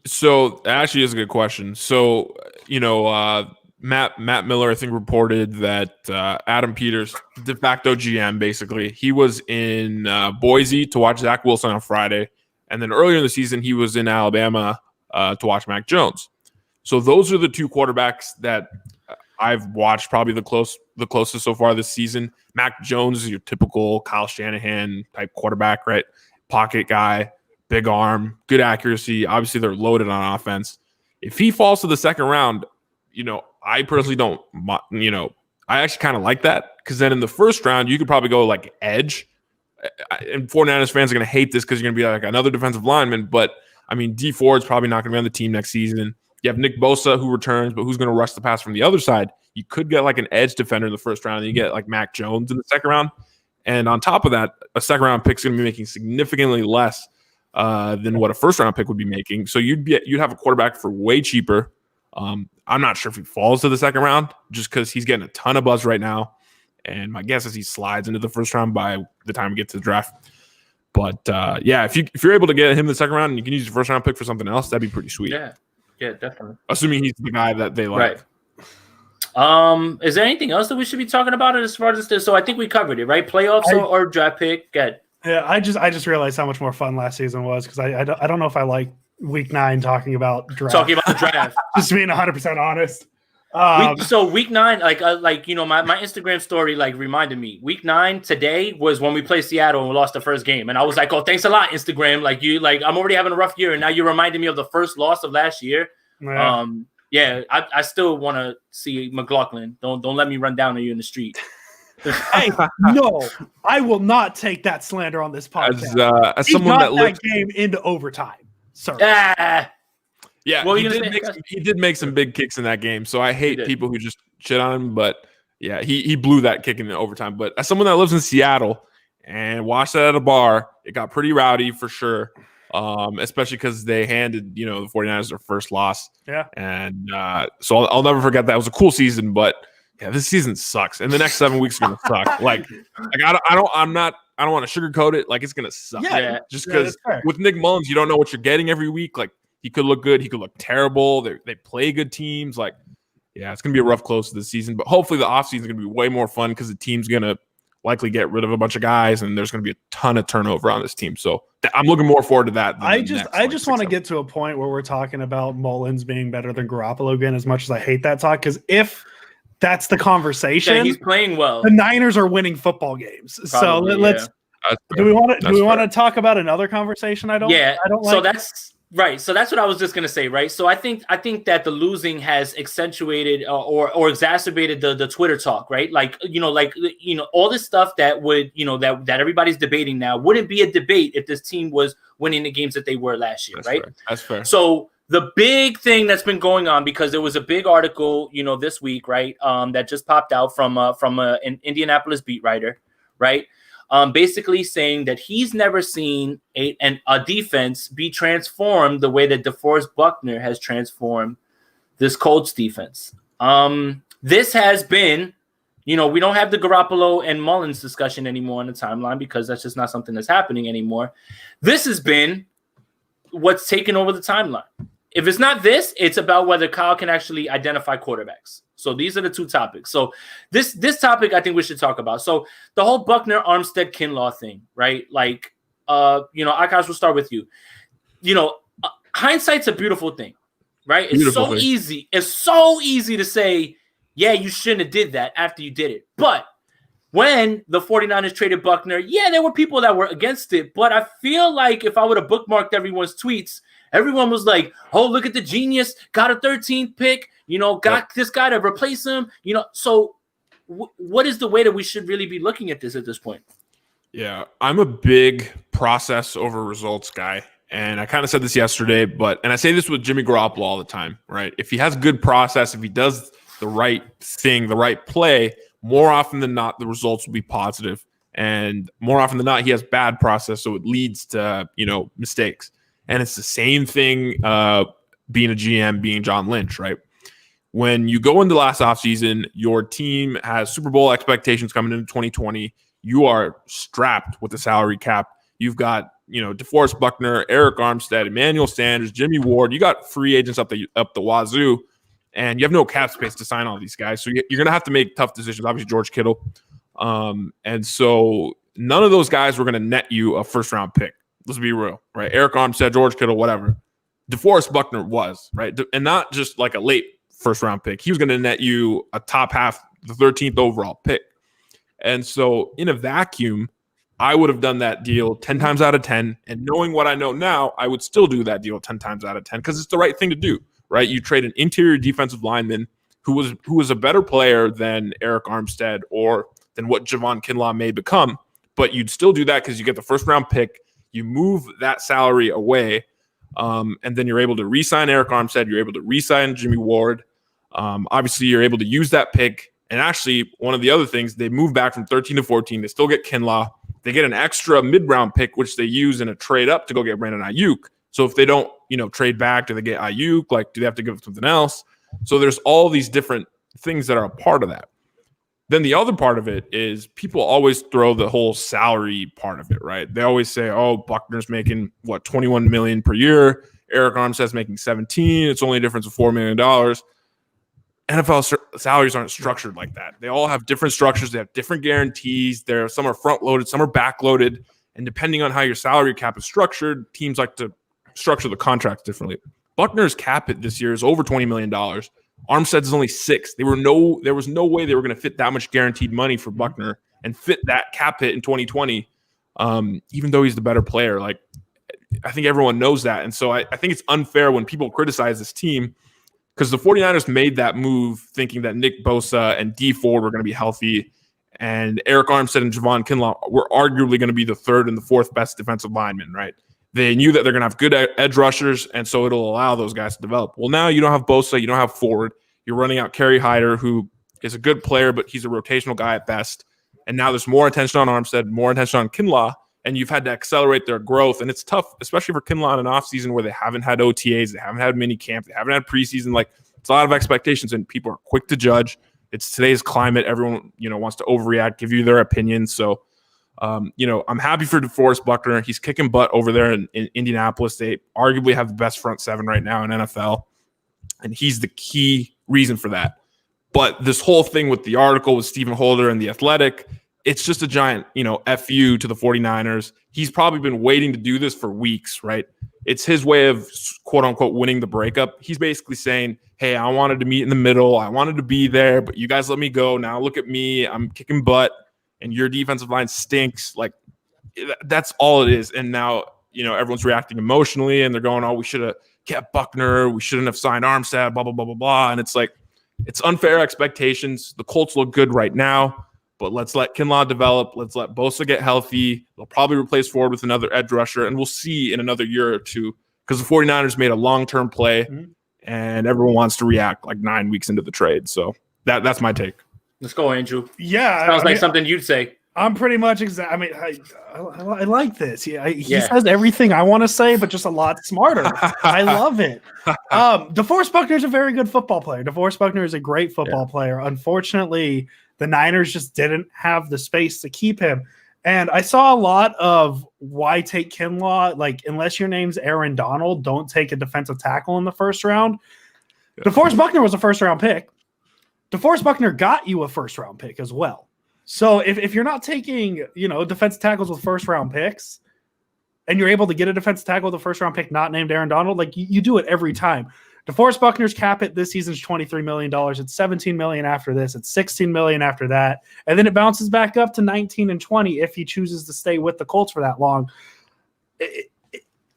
So actually, is a good question. So you know, Matt Miller, I think, reported that Adam Peters, de facto GM, basically, he was in Boise to watch Zach Wilson on Friday, and then earlier in the season, he was in Alabama to watch Mac Jones. So those are the two quarterbacks that I've watched probably the closest so far this season. Mac Jones is your typical Kyle Shanahan type quarterback, right? Pocket guy. Big arm, good accuracy. Obviously, they're loaded on offense. If he falls to the second round, you know, I personally don't, you know, I actually kind of like that because then in the first round, you could probably go like edge. And 49ers fans are going to hate this because you're going to be like another defensive lineman. But, I mean, D Ford's probably not going to be on the team next season. You have Nick Bosa who returns, but who's going to rush the pass from the other side? You could get like an edge defender in the first round. And you get like Mac Jones in the second round. And on top of that, a second round pick is going to be making significantly less than what a first round pick would be making. So you'd have a quarterback for way cheaper. I'm not sure if he falls to the second round just because he's getting a ton of buzz right now. And my guess is he slides into the first round by the time we get to the draft. But yeah, if you're able to get him in the second round and you can use your first round pick for something else, that'd be pretty sweet. Yeah, definitely. Assuming he's the guy that they like. Right. Is there anything else that we should be talking about as far as this? So I think we covered it, right? Playoffs or draft pick. Good. Yeah, I just realized how much more fun last season was because I don't know if I like week 9 talking about draft. Talking about the draft. Just being 100% honest. So week 9, like you know, my Instagram story like reminded me. Week 9 today was when we played Seattle and we lost the first game, and I was like, "Oh, thanks a lot, Instagram." I'm already having a rough year, and now you're reminding me of the first loss of last year. Yeah. I still want to see McLaughlin. Don't let me run down on you in the street. Hey, no, I will not take that slander on this podcast. As someone that lived that game into overtime, sir. Yeah, he did make some big kicks in that game. So I hate people who just shit on him. But yeah, he blew that kick in the overtime. But as someone that lives in Seattle and watched that at a bar, it got pretty rowdy for sure. Especially because they handed the 49ers their first loss. Yeah, and so I'll never forget that. It was a cool season, but. Yeah, this season sucks, and the next 7 weeks are gonna suck. Like I don't want to sugarcoat it. Like it's gonna suck. Yeah, just because with Nick Mullins, you don't know what you're getting every week. Like he could look good, he could look terrible. They play good teams. Like yeah, it's gonna be a rough close to the season, but hopefully the offseason is gonna be way more fun because the team's gonna likely get rid of a bunch of guys, and there's gonna be a ton of turnover on this team. So I'm looking more forward to that. I just want to get to a point where we're talking about Mullins being better than Garoppolo again. As much as I hate that talk, because if that's the conversation. Yeah, he's playing well. The Niners are winning football games. Probably, so let's. Do we want to talk about another conversation? I don't like. So that's right. So that's what I was just gonna say. Right. So I think that the losing has accentuated or exacerbated the Twitter talk. Right. Like all this stuff that would that everybody's debating now wouldn't be a debate if this team was winning the games that they were last year. Right. That's fair. So. The big thing that's been going on, because there was a big article, this week, right, that just popped out from an Indianapolis beat writer, right, basically saying that he's never seen a defense be transformed the way that DeForest Buckner has transformed this Colts defense. This has been, we don't have the Garoppolo and Mullins discussion anymore on the timeline because that's just not something that's happening anymore. This has been what's taken over the timeline. If it's not this, it's about whether Kyle can actually identify quarterbacks. So these are the two topics. So this topic I think we should talk about. So the whole Buckner, Armstead, Kinlaw thing, right? Like, Akash, we'll start with you. Hindsight's a beautiful thing, right? It's so easy. It's so easy to say, yeah, you shouldn't have did that after you did it. But when the 49ers traded Buckner, yeah, there were people that were against it, but I feel like if I would have bookmarked everyone's tweets, everyone was like, oh, look at the genius, got a 13th pick, got this guy to replace him, so what is the way that we should really be looking at this at this point? Yeah, I'm a big process over results guy. And I kind of said this yesterday, and I say this with Jimmy Garoppolo all the time, right? If he has good process, if he does the right thing, the right play, more often than not, the results will be positive. And more often than not, he has bad process, so it leads to, mistakes. And it's the same thing being a GM, being John Lynch, right? When you go into last offseason, your team has Super Bowl expectations coming into 2020. You are strapped with the salary cap. You've got, DeForest Buckner, Eric Armstead, Emmanuel Sanders, Jimmy Ward. You got free agents up the wazoo, and you have no cap space to sign all these guys. So you're going to have to make tough decisions. Obviously, George Kittle. And so none of those guys were going to net you a first-round pick. Let's be real, right? Eric Armstead, George Kittle, whatever. DeForest Buckner was, right? And not just like a late first-round pick. He was going to net you a top half, the 13th overall pick. And so in a vacuum, I would have done that deal 10 times out of 10. And knowing what I know now, I would still do that deal 10 times out of 10 because it's the right thing to do, right? You trade an interior defensive lineman who was a better player than Eric Armstead or than what Javon Kinlaw may become, but you'd still do that because you get the first-round pick. You move that salary away, and then you're able to re-sign Eric Armstead. You're able to re-sign Jimmy Ward. Obviously, you're able to use that pick. And actually, one of the other things, they move back from 13 to 14. They still get Kinlaw. They get an extra mid-round pick, which they use in a trade up to go get Brandon Ayuk. So if they don't, trade back, do they get Ayuk? Like, do they have to give up something else? So there's all these different things that are a part of that. Then the other part of it is people always throw the whole salary part of it, right? They always say, oh, Buckner's making, $21 million per year. Eric Armstead's making 17. It's only a difference of $4 million. NFL salaries aren't structured like that. They all have different structures. They have different guarantees. Some are front-loaded, some are back-loaded. And depending on how your salary cap is structured, teams like to structure the contracts differently. Buckner's cap hit this year is over $20 million. Armstead's is only $6 million. There was no way they were going to fit that much guaranteed money for Buckner and fit that cap hit in 2020, even though he's the better player. Like, I think everyone knows that. And so I think it's unfair when people criticize this team because the 49ers made that move thinking that Nick Bosa and Dee Ford were going to be healthy, and Eric Armstead and Javon Kinlaw were arguably going to be the third and the fourth best defensive linemen, right? They knew that they're going to have good edge rushers, and so it'll allow those guys to develop. Well, now you don't have Bosa, you don't have Ford. You're running out Kerry Hyder, who is a good player, but he's a rotational guy at best. And now there's more attention on Armstead, more attention on Kinlaw, and you've had to accelerate their growth. And it's tough, especially for Kinlaw in an offseason where they haven't had OTAs, they haven't had mini camp, they haven't had preseason. Like, it's a lot of expectations, and people are quick to judge. It's today's climate. Everyone, wants to overreact, give you their opinions. So, I'm happy for DeForest Buckner. He's kicking butt over there in Indianapolis. They arguably have the best front seven right now in NFL, and he's the key reason for that. But this whole thing with the article with Stephen Holder and The Athletic, it's just a giant, FU to the 49ers. He's probably been waiting to do this for weeks, right? It's his way of, quote unquote, winning the breakup. He's basically saying, hey, I wanted to meet in the middle. I wanted to be there, but you guys let me go. Now look at me. I'm kicking butt, and your defensive line stinks. Like, that's all it is. And now, everyone's reacting emotionally, and they're going, oh, we should have kept Buckner. We shouldn't have signed Armstead, blah, blah, blah, blah, blah. And it's like, it's unfair expectations. The Colts look good right now, but let's let Kinlaw develop. Let's let Bosa get healthy. They'll probably replace Ford with another edge rusher, and we'll see in another year or two because the 49ers made a long-term play, and everyone wants to react like 9 weeks into the trade. So that's my take. Let's go, Andrew. Yeah. Sounds like something you'd say. I'm pretty much I like this. He says everything I want to say, but just a lot smarter. I love it. DeForest Buckner is a very good football player. DeForest Buckner is a great football player. Unfortunately, the Niners just didn't have the space to keep him. And I saw a lot of why take Kinlaw, like, unless your name's Aaron Donald, don't take a defensive tackle in the first round. Yeah. DeForest Buckner was a first-round pick. DeForest Buckner got you a first-round pick as well. So if you're not taking, defensive tackles with first-round picks, and you're able to get a defensive tackle with a first-round pick not named Aaron Donald, like, you do it every time. DeForest Buckner's cap it this season's $23 million. It's $17 million after this. It's $16 million after that. And then it bounces back up to 19 and 20 if he chooses to stay with the Colts for that long.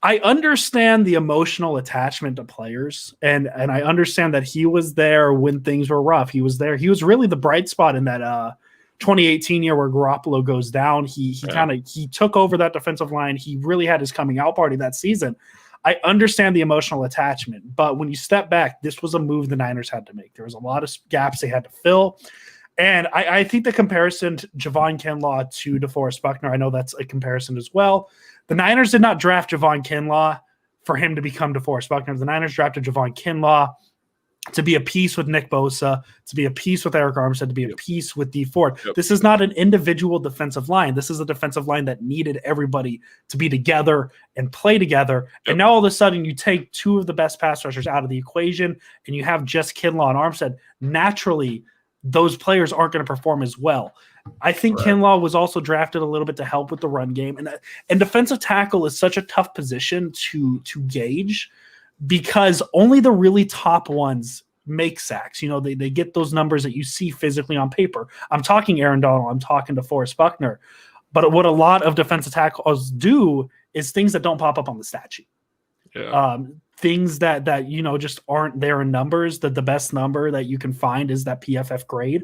I understand the emotional attachment to players, and I understand that he was there when things were rough. He was there. He was really the bright spot in that 2018 year where Garoppolo goes down. He took over that defensive line. He really had his coming out party that season. I understand the emotional attachment, but when you step back, this was a move the Niners had to make. There was a lot of gaps they had to fill. And I think the comparison to Javon Kinlaw to DeForest Buckner, I know that's a comparison as well. The Niners did not draft Javon Kinlaw for him to become DeForest Buckner. The Niners drafted Javon Kinlaw to be a piece with Nick Bosa, to be a piece with Eric Armstead, to be a piece with Dee Ford. This is not an individual defensive line. This is a defensive line that needed everybody to be together and play together. And now all of a sudden you take two of the best pass rushers out of the equation and you have just Kinlaw and Armstead. Naturally, those players aren't going to perform as well. I think Kinlaw was also drafted a little bit to help with the run game. And defensive tackle is such a tough position to gauge because only the really top ones make sacks. You know, they get those numbers that you see physically on paper. I'm talking Aaron Donald. I'm talking DeForest Buckner. But what a lot of defensive tackles do is things that don't pop up on the stat sheet. Things that you know just aren't there in numbers. That the best number that you can find is that PFF grade.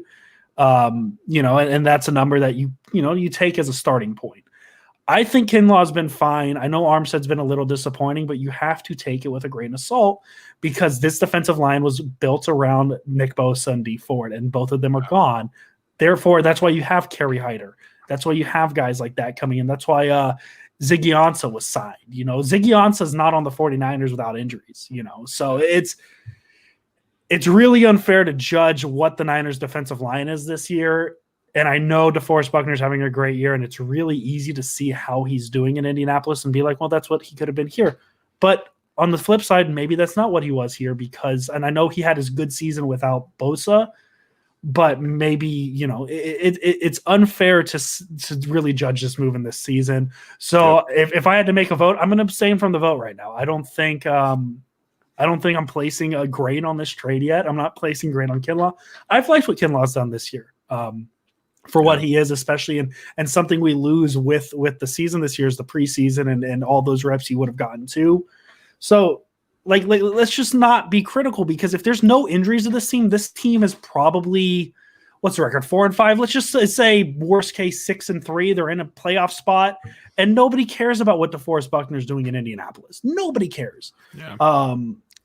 You know, and that's a number that you take as a starting point. I think Kinlaw's been fine. I know Armstead's been a little disappointing, but you have to take it with a grain of salt because this defensive line was built around Nick Bosa and Dee Ford, and both of them are gone. Therefore, that's why you have Kerry Hyder. That's why you have guys like that coming in. That's why Ziggy Ansah was signed. You know, Ziggy Ansah is not on the 49ers without injuries, you know. So it's really unfair to judge what the Niners defensive line is this year. And I know DeForest Buckner's having a great year, and it's really easy to see how he's doing in Indianapolis and be like, well, that's what he could have been here. But on the flip side, maybe that's not what he was here because, and I know he had his good season without Bosa, but maybe, you know, it's unfair to really judge this move in this season. So if I had to make a vote, I'm going to abstain from the vote right now. I don't think I'm placing a grade on this trade yet. I'm not placing grade on Kinlaw. I've liked what Kinlaw's done this year. For what he is, especially and something we lose with the season this year is the preseason and all those reps he would have gotten to. So like let's just not be critical because if there's no injuries to this team is probably what's the record 4-5. Let's just say worst case 6-3. They're in a playoff spot and nobody cares about what DeForest Buckner's doing in Indianapolis. Nobody cares.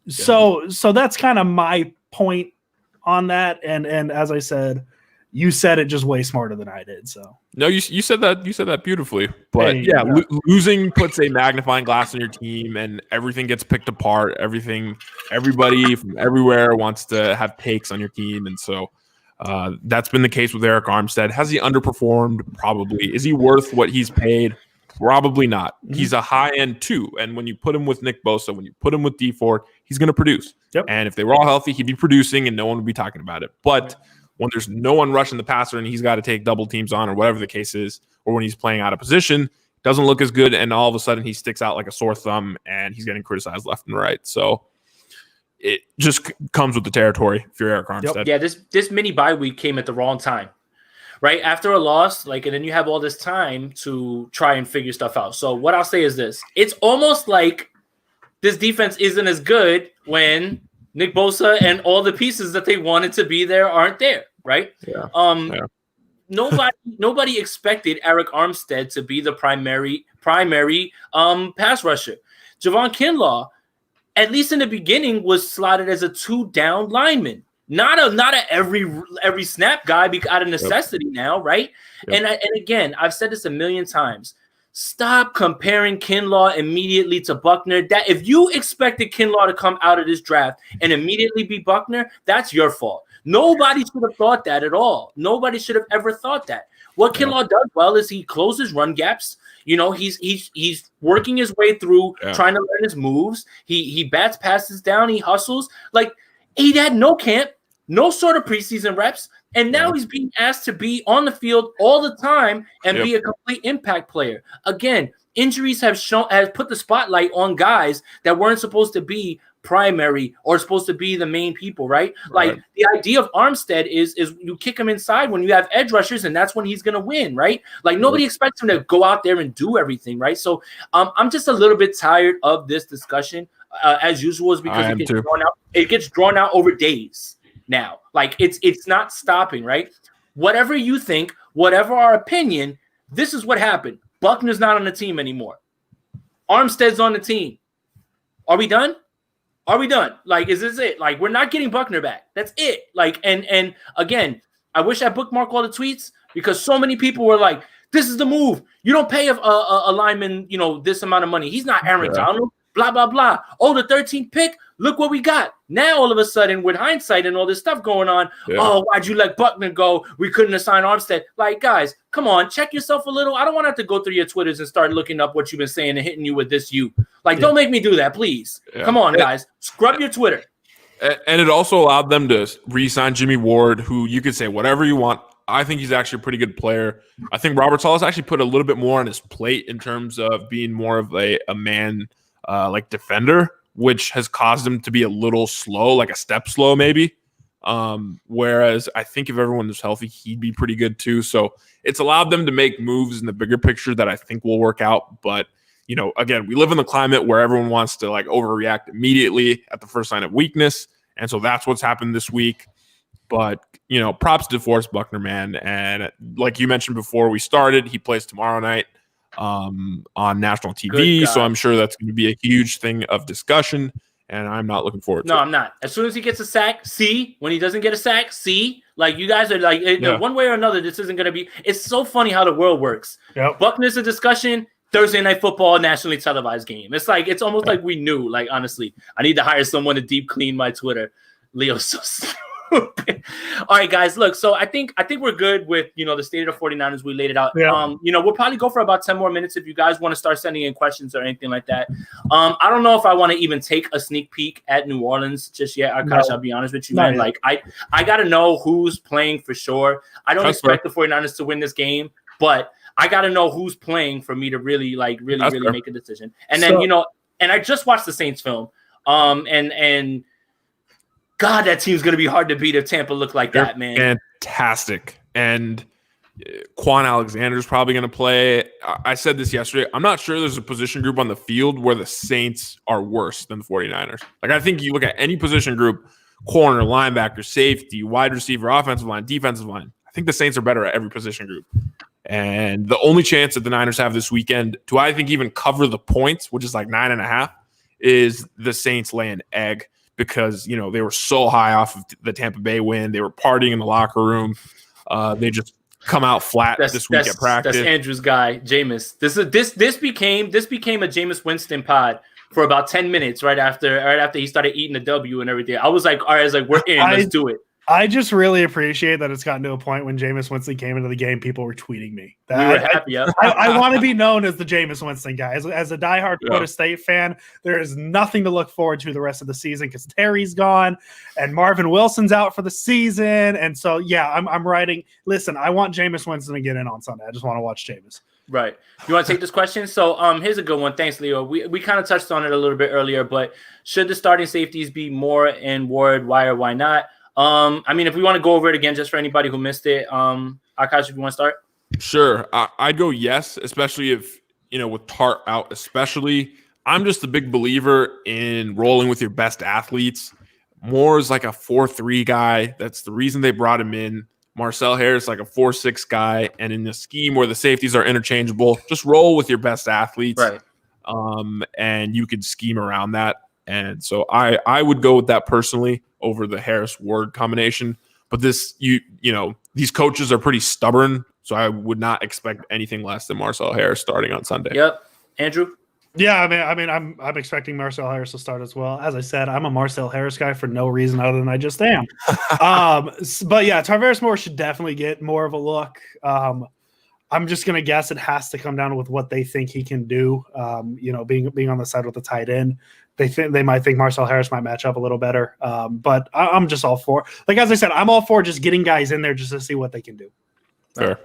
So that's kind of my point on that. And as I said. You said it just way smarter than I did. So no, you said that beautifully. But losing puts a magnifying glass on your team, and everything gets picked apart. Everybody from everywhere wants to have takes on your team, and so that's been the case with Eric Armstead. Has he underperformed? Probably. Is he worth what he's paid? Probably not. Mm-hmm. He's a high end 2, and when you put him with Nick Bosa, when you put him with Dee Ford, he's going to produce. And if they were all healthy, he'd be producing, and no one would be talking about it. But when there's no one rushing the passer and he's got to take double teams on or whatever the case is, or when he's playing out of position, doesn't look as good, and all of a sudden he sticks out like a sore thumb and he's getting criticized left and right. So it just comes with the territory if you're Eric Armstead. Yeah, this mini bye week came at the wrong time, right? After a loss, and then you have all this time to try and figure stuff out. So what I'll say is this. It's almost like this defense isn't as good when Nick Bosa and all the pieces that they wanted to be there aren't there, right? Nobody expected Eric Armstead to be the primary pass rusher. Javon Kinlaw, at least in the beginning, was slotted as a 2-down lineman, not a every snap guy out of necessity now, right? And again, I've said this a million times. Stop comparing Kinlaw immediately to Buckner. That if you expected Kinlaw to come out of this draft and immediately be Buckner, that's your fault. Nobody should have thought that at all. Nobody should have ever thought that. What Kinlaw does well is he closes run gaps. You know, he's working his way through trying to learn his moves. He bats passes down. He hustles. Like he had no camp, no sort of preseason reps. And now he's being asked to be on the field all the time and be a complete impact player. Again, injuries have put the spotlight on guys that weren't supposed to be primary or supposed to be the main people, right? Like the idea of Armstead is you kick him inside when you have edge rushers, and that's when he's gonna win, right? Like nobody expects him to go out there and do everything, right? So I'm just a little bit tired of this discussion, as usual, is because it gets drawn out over days now. Like it's not stopping, right? Whatever you think, whatever our opinion, this is what happened. Buckner's not on the team anymore. Armstead's on the team. Are we done? Are we done? Like, is this it? Like, we're not getting Buckner back. That's it. Like, and again, I wish I bookmarked all the tweets because so many people were like, this is the move. You don't pay a lineman, this amount of money. He's not Aaron Donald. Blah, blah, blah. Oh, the 13th pick. Look what we got. Now, all of a sudden, with hindsight and all this stuff going on, why'd you let Buckner go? We couldn't assign Armstead. Like, guys, come on, check yourself a little. I don't want to have to go through your Twitters and start looking up what you've been saying and hitting you with this don't make me do that, please. Yeah. Come on, guys. Scrub your Twitter. And it also allowed them to re-sign Jimmy Ward, who you could say whatever you want. I think he's actually a pretty good player. I think Robert Saleh's actually put a little bit more on his plate in terms of being more of a man like defender, which has caused him to be a little slow, like a step slow maybe. Whereas I think if everyone was healthy, he'd be pretty good too. So it's allowed them to make moves in the bigger picture that I think will work out. But, again, we live in the climate where everyone wants to like overreact immediately at the first sign of weakness. And so that's what's happened this week. But, props to DeForest Buckner, man. And like you mentioned before we started, he plays tomorrow night on national TV. So I'm sure that's going to be a huge thing of discussion. And I'm not looking forward to it. No, I'm not. As soon as he gets a sack, when he doesn't get a sack, like you guys are like, one way or another, this isn't going to be. It's so funny how the world works. Yep. Buckner's a discussion. Thursday Night Football, nationally televised game. It's almost like we knew. Like, honestly, I need to hire someone to deep clean my Twitter. Leo's so stupid. All right, guys, look. So I think we're good with the state of the 49ers. We laid it out. Yeah. We'll probably go for about 10 more minutes if you guys want to start sending in questions or anything like that. I don't know if I want to even take a sneak peek at New Orleans just yet. Akash, I'll be honest with you, man. Like I got to know who's playing for sure. I don't expect the 49ers to win this game, but I got to know who's playing for me to really make a decision. And then, and I just watched the Saints film. And God, that team's going to be hard to beat if Tampa look like that, man. Fantastic. And Kjuan Alexander's probably going to play. I said this yesterday. I'm not sure there's a position group on the field where the Saints are worse than the 49ers. Like, I think you look at any position group, corner, linebacker, safety, wide receiver, offensive line, defensive line. I think the Saints are better at every position group. And the only chance that the Niners have this weekend to, I think, even cover the points, which is like 9.5, is the Saints lay an egg because, they were so high off of the Tampa Bay win. They were partying in the locker room. They just come out flat this week at practice. That's Andrew's guy, Jameis. This became a Jameis Winston pod for about 10 minutes right after he started eating the W and everything. I was like, all right, we're in. Let's do it. I just really appreciate that it's gotten to a point when Jameis Winston came into the game, people were tweeting me. We were happy. I want to be known as the Jameis Winston guy. As a diehard Florida State fan, there is nothing to look forward to the rest of the season because Terry's gone and Marvin Wilson's out for the season. And so, I'm writing. Listen, I want Jameis Winston to get in on Sunday. I just want to watch Jameis. Right. You want to take this question? So here's a good one. Thanks, Leo. We kind of touched on it a little bit earlier, but should the starting safeties be Moore and Ward? Why or why not? If we want to go over it again, just for anybody who missed it, Akash, if you want to start. Sure. I'd go yes, especially if, with Tart out, especially. I'm just a big believer in rolling with your best athletes. Moore is like a 4-3 guy. That's the reason they brought him in. Marcel Harris, like a 4-6 guy. And in the scheme where the safeties are interchangeable, just roll with your best athletes. Right. And you could scheme around that. And so I would go with that personally over the Harris-Ward combination. But this, these coaches are pretty stubborn, so I would not expect anything less than Marcel Harris starting on Sunday. Yep. Andrew? Yeah, I'm expecting Marcel Harris to start as well. As I said, I'm a Marcel Harris guy for no reason other than I just am. But yeah, Tarvarius Moore should definitely get more of a look. I'm just going to guess it has to come down with what they think he can do. Being on the side with the tight end, they might think Marcel Harris might match up a little better. But I'm just all for, like, as I said, I'm all for just getting guys in there just to see what they can do. Fair.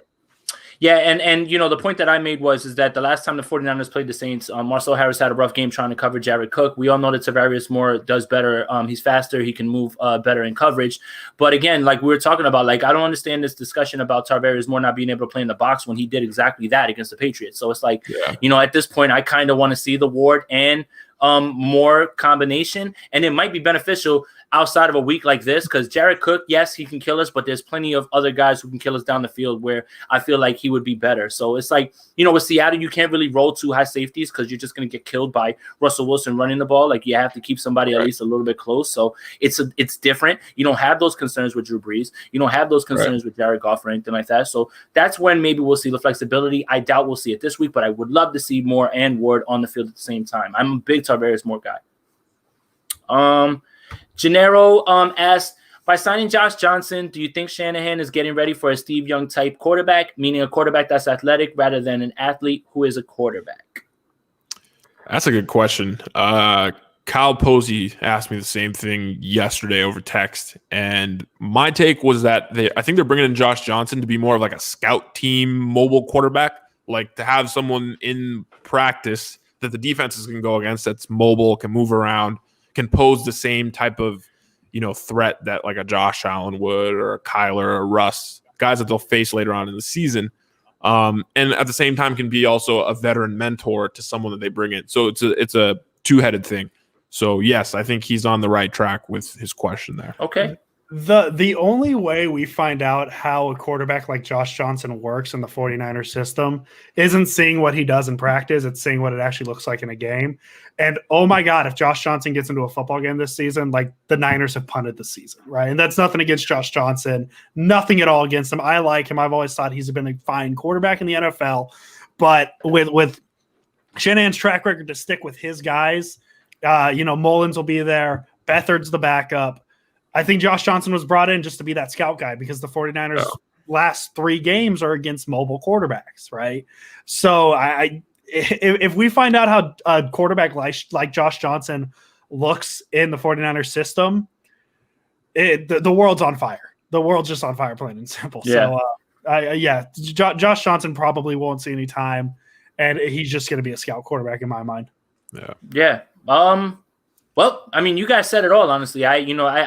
Yeah, and the point that I made is that the last time the 49ers played the Saints, Marcel Harris had a rough game trying to cover Jared Cook. We all know that Tarvarius Moore does better. He's faster. He can move better in coverage. But again, like we were talking about, like I don't understand this discussion about Tarvarius Moore not being able to play in the box when he did exactly that against the Patriots. So it's like, at this point, I kind of want to see the Ward and more combination, and it might be beneficial outside of a week like this because Jared Cook, yes, he can kill us, but there's plenty of other guys who can kill us down the field where I feel like he would be better. So it's like, with Seattle, you can't really roll two high safeties because you're just going to get killed by Russell Wilson running the ball. Like you have to keep somebody at least a little bit close. So it's different. You don't have those concerns with Drew Brees. You don't have those concerns with Jared Goff or anything like that. So that's when maybe we'll see the flexibility. I doubt we'll see it this week, but I would love to see Moore and Ward on the field at the same time. I'm a big Tarvarius Moore guy. Gennaro asked, by signing Josh Johnson, do you think Shanahan is getting ready for a Steve Young type quarterback, meaning a quarterback that's athletic rather than an athlete who is a quarterback? That's a good question. Kyle Posey asked me the same thing yesterday over text, and my take was that I think they're bringing in Josh Johnson to be more of like a scout team mobile quarterback, like to have someone in practice that the defenses can go against that's mobile, can move around, can pose the same type of, threat that like a Josh Allen would or a Kyler or Russ, guys that they'll face later on in the season. And at the same time can be also a veteran mentor to someone that they bring in. So it's a two-headed thing. So yes, I think he's on the right track with his question there. Okay. The only way we find out how a quarterback like Josh Johnson works in the 49ers system isn't seeing what he does in practice. It's seeing what it actually looks like in a game. And oh my God, if Josh Johnson gets into a football game this season, like the Niners have punted the season, right? And that's nothing against Josh Johnson, nothing at all against him. I like him. I've always thought he's been a fine quarterback in the NFL, but with Shanahan's track record to stick with his guys, Mullins will be there. Beathard's the backup. I think Josh Johnson was brought in just to be that scout guy because the 49ers last 3 games are against mobile quarterbacks, right? So if we find out how a quarterback like Josh Johnson looks in the 49ers system, the world's on fire. The world's just on fire, plain and simple. Yeah. So, Josh Johnson probably won't see any time, and he's just going to be a scout quarterback in my mind. Yeah. Well, I mean, you guys said it all, honestly. I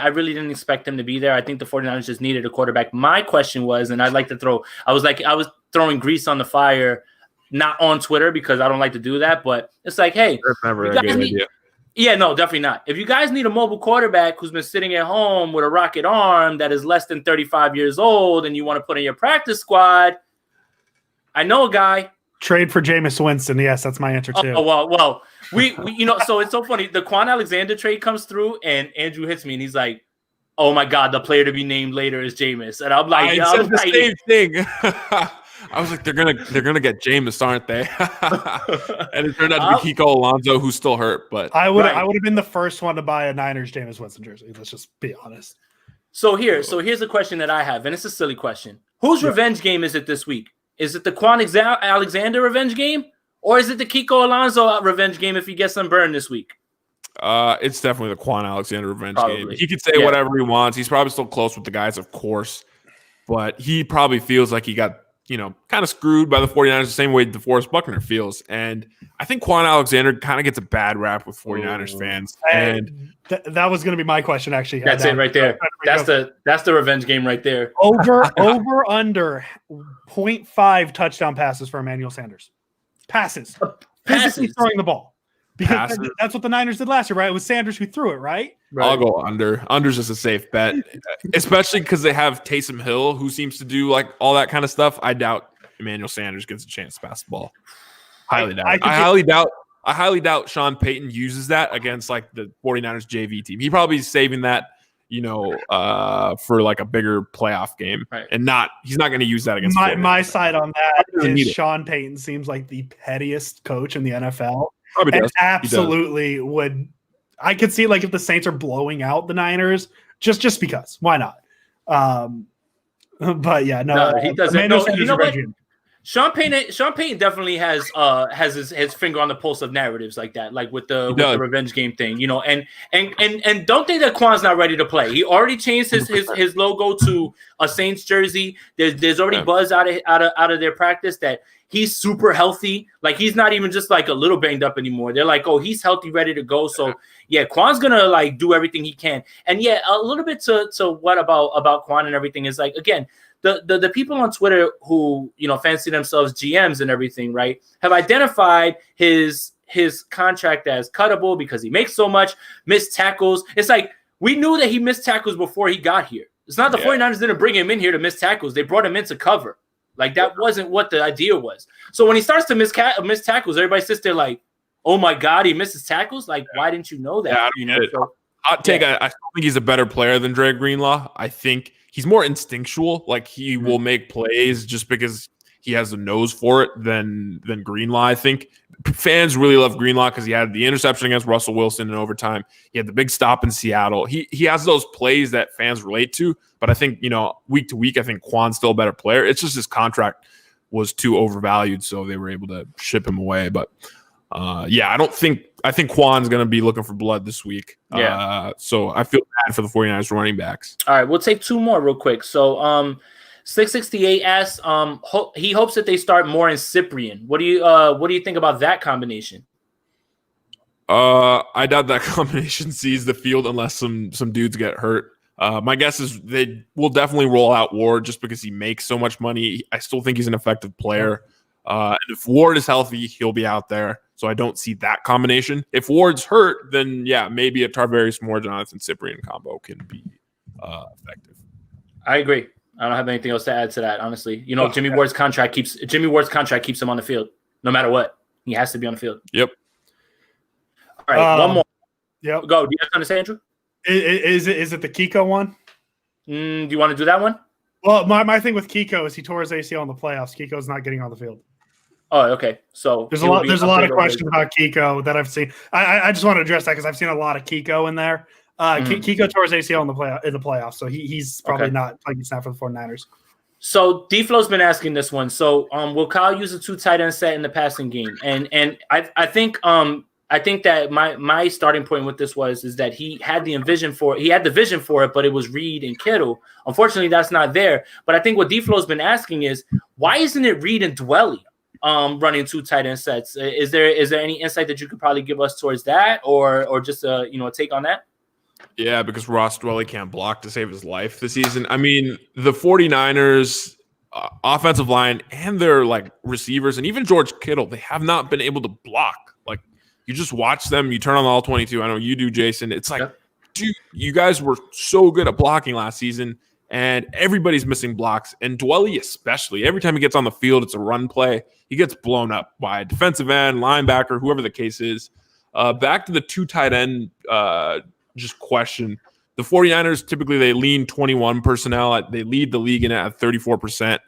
really didn't expect him to be there. I think the 49ers just needed a quarterback. My question was, and I was throwing grease on the fire, not on Twitter because I don't like to do that, but it's like, hey, that's never a good idea. Yeah, no, definitely not. If you guys need a mobile quarterback who's been sitting at home with a rocket arm that is less than 35 years old and you want to put in your practice squad, I know a guy. Trade for Jameis Winston. Yes, that's my answer too. Oh, well, we so it's so funny. The Kjuan Alexander trade comes through, and Andrew hits me, and he's like, "Oh my God, the player to be named later is Jameis," and I'm like, I said the same thing. I was like, they're gonna get Jameis, aren't they? And it turned out to be Kiko Alonso, who's still hurt. But I would have been the first one to buy a Niners Jameis Winston jersey. Let's just be honest. So here's the question that I have, and it's a silly question. Whose revenge game is it this week? Is it the Kjuan Alexander revenge game, or is it the Kiko Alonso revenge game if he gets some burn this week? It's definitely the Kjuan Alexander revenge game. He could say whatever he wants. He's probably still close with the guys, of course, but he probably feels like he got kind of screwed by the 49ers the same way DeForest Buckner feels. And I think Kjuan Alexander kind of gets a bad rap with 49ers fans. And that was going to be my question, actually. That's it right there. That's the revenge game right there. Over under 0.5 touchdown passes for Emmanuel Sanders. Passes. Physically throwing the ball. Because that's what the Niners did last year, right? It was Sanders who threw it, right? I'll go under. Under's just a safe bet, especially because they have Taysom Hill, who seems to do like all that kind of stuff. I doubt Emmanuel Sanders gets a chance to pass the ball. I highly doubt Sean Payton uses that against like the 49ers JV team. He probably is saving that, for like a bigger playoff game, and he's not going to use that against. My side on that is Sean Payton seems like the pettiest coach in the NFL. Probably does. Absolutely would. I could see like if the Saints are blowing out the Niners, just because. Why not? But yeah, no, he doesn't. No, you know what? Sean Payton definitely has his finger on the pulse of narratives like that, like with the revenge game thing, and don't think that Kjuan's not ready to play. He already changed his logo to a Saints jersey. There's already buzz out of their practice that he's super healthy. Like he's not even just like a little banged up anymore. They're like, oh, he's healthy, ready to go. So yeah, Kjuan's gonna like do everything he can. And yeah, a little bit to what about Kjuan and everything is like, again, the people on Twitter who, fancy themselves GMs and everything, right, have identified his contract as cuttable because he makes so much, missed tackles. It's like, we knew that he missed tackles before he got here. It's not the 49ers didn't bring him in here to miss tackles. They brought him in to cover. Like, that wasn't what the idea was. So when he starts to miss tackles, everybody sits there like, oh my God, he misses tackles? Like, why didn't you know that? So, hot take, I still think he's a better player than Dre Greenlaw. I think he's more instinctual. Like, he will make plays just because he has a nose for it than Greenlaw. I think fans really love Greenlaw because he had the interception against Russell Wilson in overtime. He had the big stop in Seattle. He has those plays that fans relate to. But I think, week to week, I think Kjuan's still a better player. It's just his contract was too overvalued, so they were able to ship him away. But I think Kjuan's going to be looking for blood this week. So I feel bad for the 49ers running backs. All right, we'll take two more real quick. So 668 asks, he hopes that they start more in Cyprian. What do you think about that combination? I doubt that combination sees the field unless some dudes get hurt. My guess is they will definitely roll out Ward just because he makes so much money. I still think he's an effective player. And if Ward is healthy, he'll be out there. So I don't see that combination. If Ward's hurt, then maybe a Tarvarius Moore, Jonathan Cyprian combo can be effective. I agree. I don't have anything else to add to that, honestly. Jimmy Ward's contract keeps him on the field no matter what. He has to be on the field. Yep. All right, one more. Yep. Go. Do you have something to say, Andrew? Is it the Kiko one? Do you want to do that one? Well, my thing with Kiko is he tore his ACL in the playoffs. Kiko's not getting on the field. Oh, okay. So there's a lot of questions about Kiko that I've seen. I just want to address that because I've seen a lot of Kiko in there. Kiko tore his ACL in the playoffs, so he's probably not playing snap for the 49ers. So D-Flow's been asking this one. So will Kyle use a 2 tight end set in the passing game? And I think that my starting point with this is that he had the vision for it, but it was Reed and Kittle. Unfortunately, that's not there. But I think what D-Flow's been asking is, why isn't it Reed and Dwelly running 2 tight end sets? Is there any insight that you could probably give us towards that, or just a take on that? Yeah, because Ross Dwelly can't block to save his life this season. I mean, the 49ers offensive line and their receivers and even George Kittle, they have not been able to block. Like, you just watch them, you turn on the all 22. I know you do, Jason. It's like, dude, you guys were so good at blocking last season, and everybody's missing blocks. And Dwelly especially, every time he gets on the field, it's a run play. He gets blown up by a defensive end, linebacker, whoever the case is. Back to the 2 tight end just question. The 49ers, typically they lean 21 personnel. They lead the league in at 34%.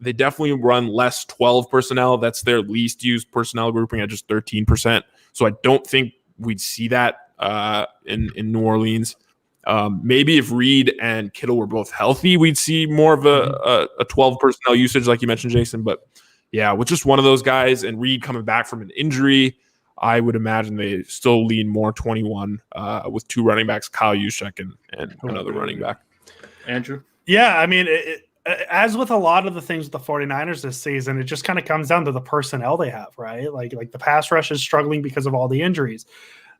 They definitely run less 12 personnel. That's their least used personnel grouping at just 13%. So I don't think we'd see that in New Orleans. Maybe if Reed and Kittle were both healthy, we'd see more of a 12 personnel usage like you mentioned, Jason. But yeah, with just one of those guys and Reed coming back from an injury, I would imagine they still lean more 21 with 2 running backs, Kyle Juszczyk and another running back. Andrew? Yeah, I mean, as with a lot of the things with the 49ers this season, it just kind of comes down to the personnel they have, right? Like the pass rush is struggling because of all the injuries.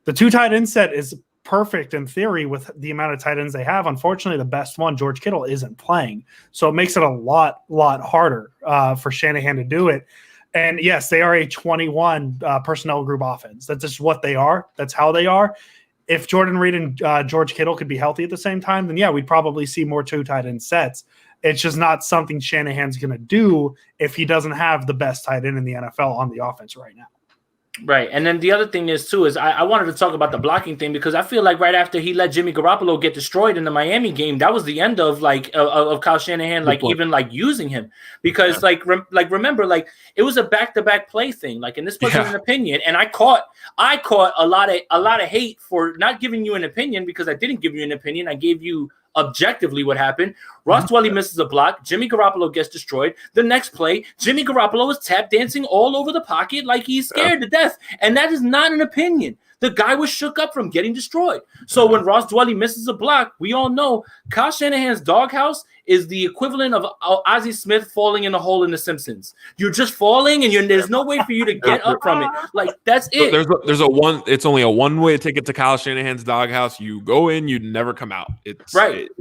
The 2 tight end set is perfect in theory with the amount of tight ends they have. Unfortunately, the best one, George Kittle, isn't playing. So it makes it a lot harder for Shanahan to do it. And yes, they are a 21 personnel group offense. That's just what they are. That's how they are. If Jordan Reed and George Kittle could be healthy at the same time, then yeah, we'd probably see more 2 tight end sets. It's just not something Shanahan's going to do if he doesn't have the best tight end in the NFL on the offense right now. Right. And then the other thing is, too, is I wanted to talk about the blocking thing because I feel like right after he let Jimmy Garoppolo get destroyed in the Miami game, that was the end of of Kyle Shanahan, even using him because remember, it was a back-to-back play thing. And this wasn't an opinion. And I caught a lot of hate for not giving you an opinion because I didn't give you an opinion. I gave you objectively what happened. Ross Dwelley misses a block. Jimmy Garoppolo gets destroyed. The next play, Jimmy Garoppolo is tap dancing all over the pocket like he's scared to death. And that is not an opinion. The guy was shook up from getting destroyed. So when Ross Dwelley misses a block, we all know Kyle Shanahan's doghouse is the equivalent of Ozzie Smith falling in a hole in The Simpsons. You're just falling, and there's no way for you to get up from it. Like, that's it. It's only a one-way ticket to Kyle Shanahan's doghouse. You go in, you never come out. It's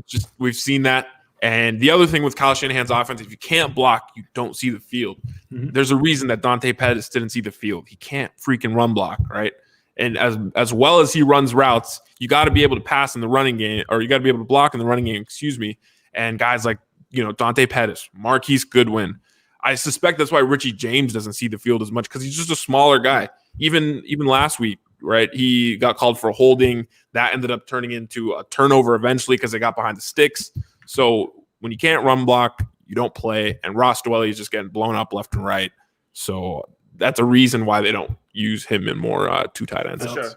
just, we've seen that. And the other thing with Kyle Shanahan's offense, if you can't block, you don't see the field. Mm-hmm. There's a reason that Dante Pettis didn't see the field. He can't freaking run block, right? And as well as he runs routes, you got to be able to pass in the running game, or you got to be able to block in the running game, And guys like, Dante Pettis, Marquise Goodwin. I suspect that's why Richie James doesn't see the field as much, because he's just a smaller guy. Even last week, right? He got called for a holding. That ended up turning into a turnover eventually because they got behind the sticks. So when you can't run block, you don't play. And Ross Dwelley is just getting blown up left and right. So that's a reason why they don't use him in more two tight ends. For sure.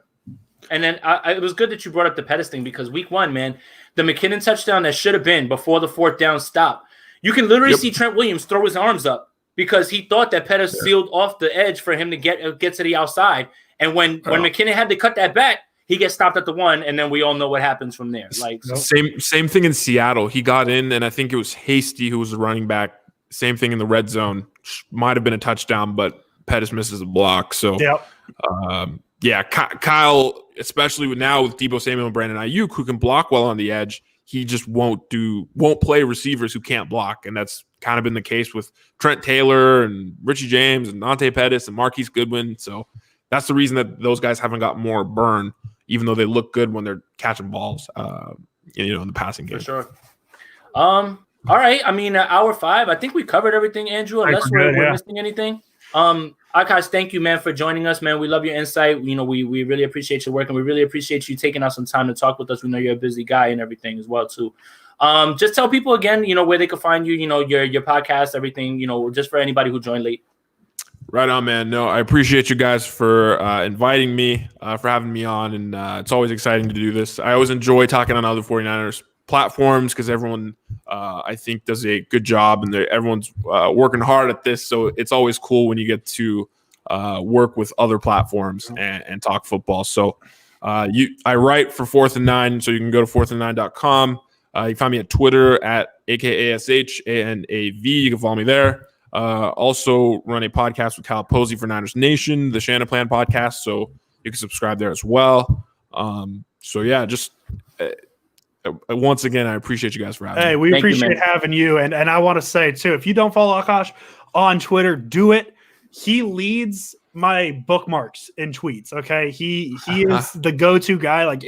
And then it was good that you brought up the Pettis thing, because week one, man, the McKinnon touchdown that should have been before the fourth down stop, you can literally see Trent Williams throw his arms up because he thought that Pettis sealed off the edge for him to get to the outside. And when McKinnon had to cut that back, he gets stopped at the one, and then we all know what happens from there. Like same thing in Seattle. He got in, and I think it was Hasty who was the running back. Same thing in the red zone. Might have been a touchdown, but Pettis misses a block. So, Kyle, especially with Deebo Samuel and Brandon Ayuk, who can block well on the edge, he just won't play receivers who can't block, and that's kind of been the case with Trent Taylor and Richie James and Dante Pettis and Marquise Goodwin. So that's the reason that those guys haven't got more burn, even though they look good when they're catching balls, in the passing game. For sure. All right. I mean, hour 5, I think we covered everything, Andrew, unless we're missing anything. Akash, thank you, man, for joining us, man. We love your insight. We really appreciate your work, and we really appreciate you taking out some time to talk with us. We know you're a busy guy and everything as well, too. Just tell people again, where they can find you, your podcast, everything, just for anybody who joined late. Right on, man. No, I appreciate you guys for inviting me, for having me on, and it's always exciting to do this. I always enjoy talking on other 49ers platforms because everyone, I think, does a good job, and everyone's working hard at this. So it's always cool when you get to work with other platforms and talk football. So I write for 4th and 9, so you can go to 4thand9.com. You can find me at Twitter at AKASHANAV. You can follow me there. Also run a podcast with Kyle Posey for Niners Nation, the Shannon Plan podcast. So you can subscribe there as well. Once again, I appreciate you guys for having me. Hey, we appreciate having you. And I want to say, too, if you don't follow Akash on Twitter, do it. He leads my bookmarks in tweets, okay? He is the go-to guy. Like,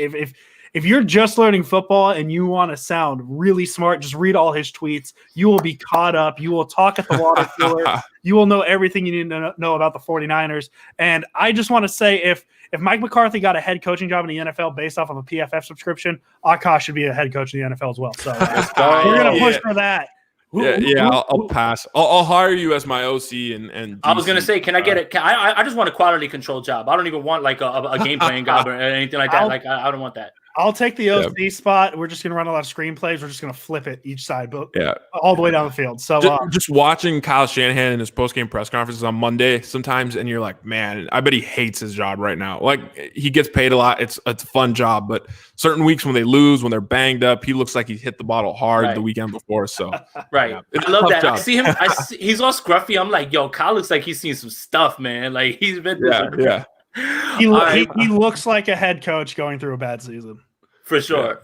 if you're just learning football and you want to sound really smart, just read all his tweets. You will be caught up. You will talk at the water cooler. You will know everything you need to know about the 49ers. And I just want to say, if Mike McCarthy got a head coaching job in the NFL based off of a PFF subscription, Akash should be a head coach in the NFL as well. So we're going to push for that. I'll pass. I'll hire you as my OC and DC. I was gonna say, can I get it? I just want a quality control job. I don't even want like a game playing job or anything like that. I don't want that. I'll take the OC spot. We're just going to run a lot of screenplays. We're just going to flip it each side, but all the way down the field. So just watching Kyle Shanahan in his post-game press conferences on Monday sometimes, and you're like, man, I bet he hates his job right now. Like, he gets paid a lot. It's a fun job, but certain weeks when they lose, when they're banged up, he looks like he hit the bottle hard the weekend before. So I love that. Job. I see him. He's all scruffy. I'm like, yo, Kyle looks like he's seen some stuff, man. Like, he's been He looks like a head coach going through a bad season. For sure.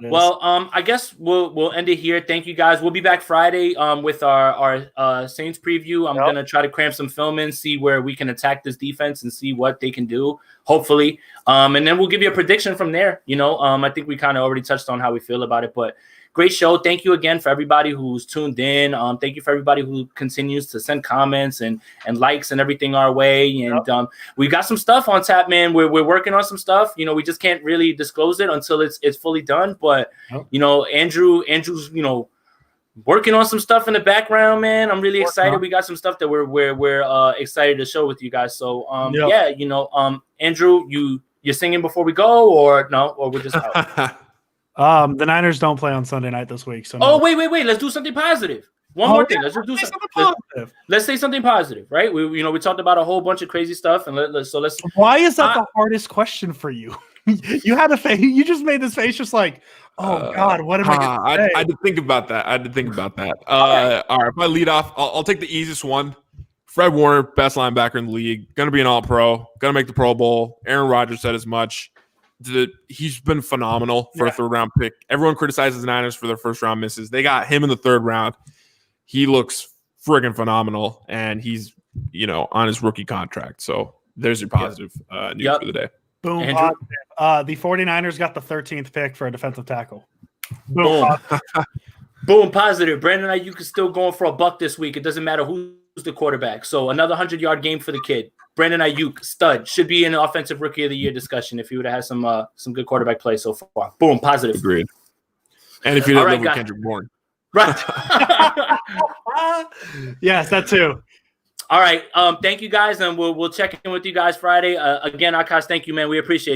Well, I guess we'll end it here. Thank you, guys. We'll be back Friday with our Saints preview. I'm gonna try to cram some film in, see where we can attack this defense and see what they can do. Hopefully, and then we'll give you a prediction from there. I think we kind of already touched on how we feel about it, but. Great show. Thank you again for everybody who's tuned in. Thank you for everybody who continues to send comments and likes and everything our way. And we got some stuff on tap, man. We're working on some stuff. We just can't really disclose it until it's fully done. But Andrew's working on some stuff in the background, man. I'm really excited. We got some stuff that we're excited to show with you guys. So Andrew, you're singing before we go, or no, or we're just out. The Niners don't play on Sunday night this week. So Oh, no. wait. Let's do something positive. One more thing. Let's just do Say something positive. Let's say something positive, right? We talked about a whole bunch of crazy stuff, and let's. Why is that the hardest question for you? You had a face. You just made this face, just like, oh God, what am I going to say? I had to think about that. All right, if I lead off, I'll take the easiest one. Fred Warner, best linebacker in the league, going to be an All-Pro, going to make the Pro Bowl. Aaron Rodgers said as much. He's been phenomenal for a third-round pick. Everyone criticizes the Niners for their first-round misses. They got him in the third round. He looks friggin' phenomenal, and he's on his rookie contract. So there's your positive news for the day. Boom. The 49ers got the 13th pick for a defensive tackle. Boom. Boom, positive. Brandon Ayuk is still going for $1 this week. It doesn't matter who's the quarterback. So another 100-yard game for the kid. Brandon Ayuk, stud, should be in the offensive rookie of the year discussion if he would have had some good quarterback play so far. Boom, positive. Agreed. And if you didn't live with Kendrick Bourne. Right. Yes, that too. All right. Thank you guys, and we'll check in with you guys Friday. Again, Akash, thank you, man. We appreciate you.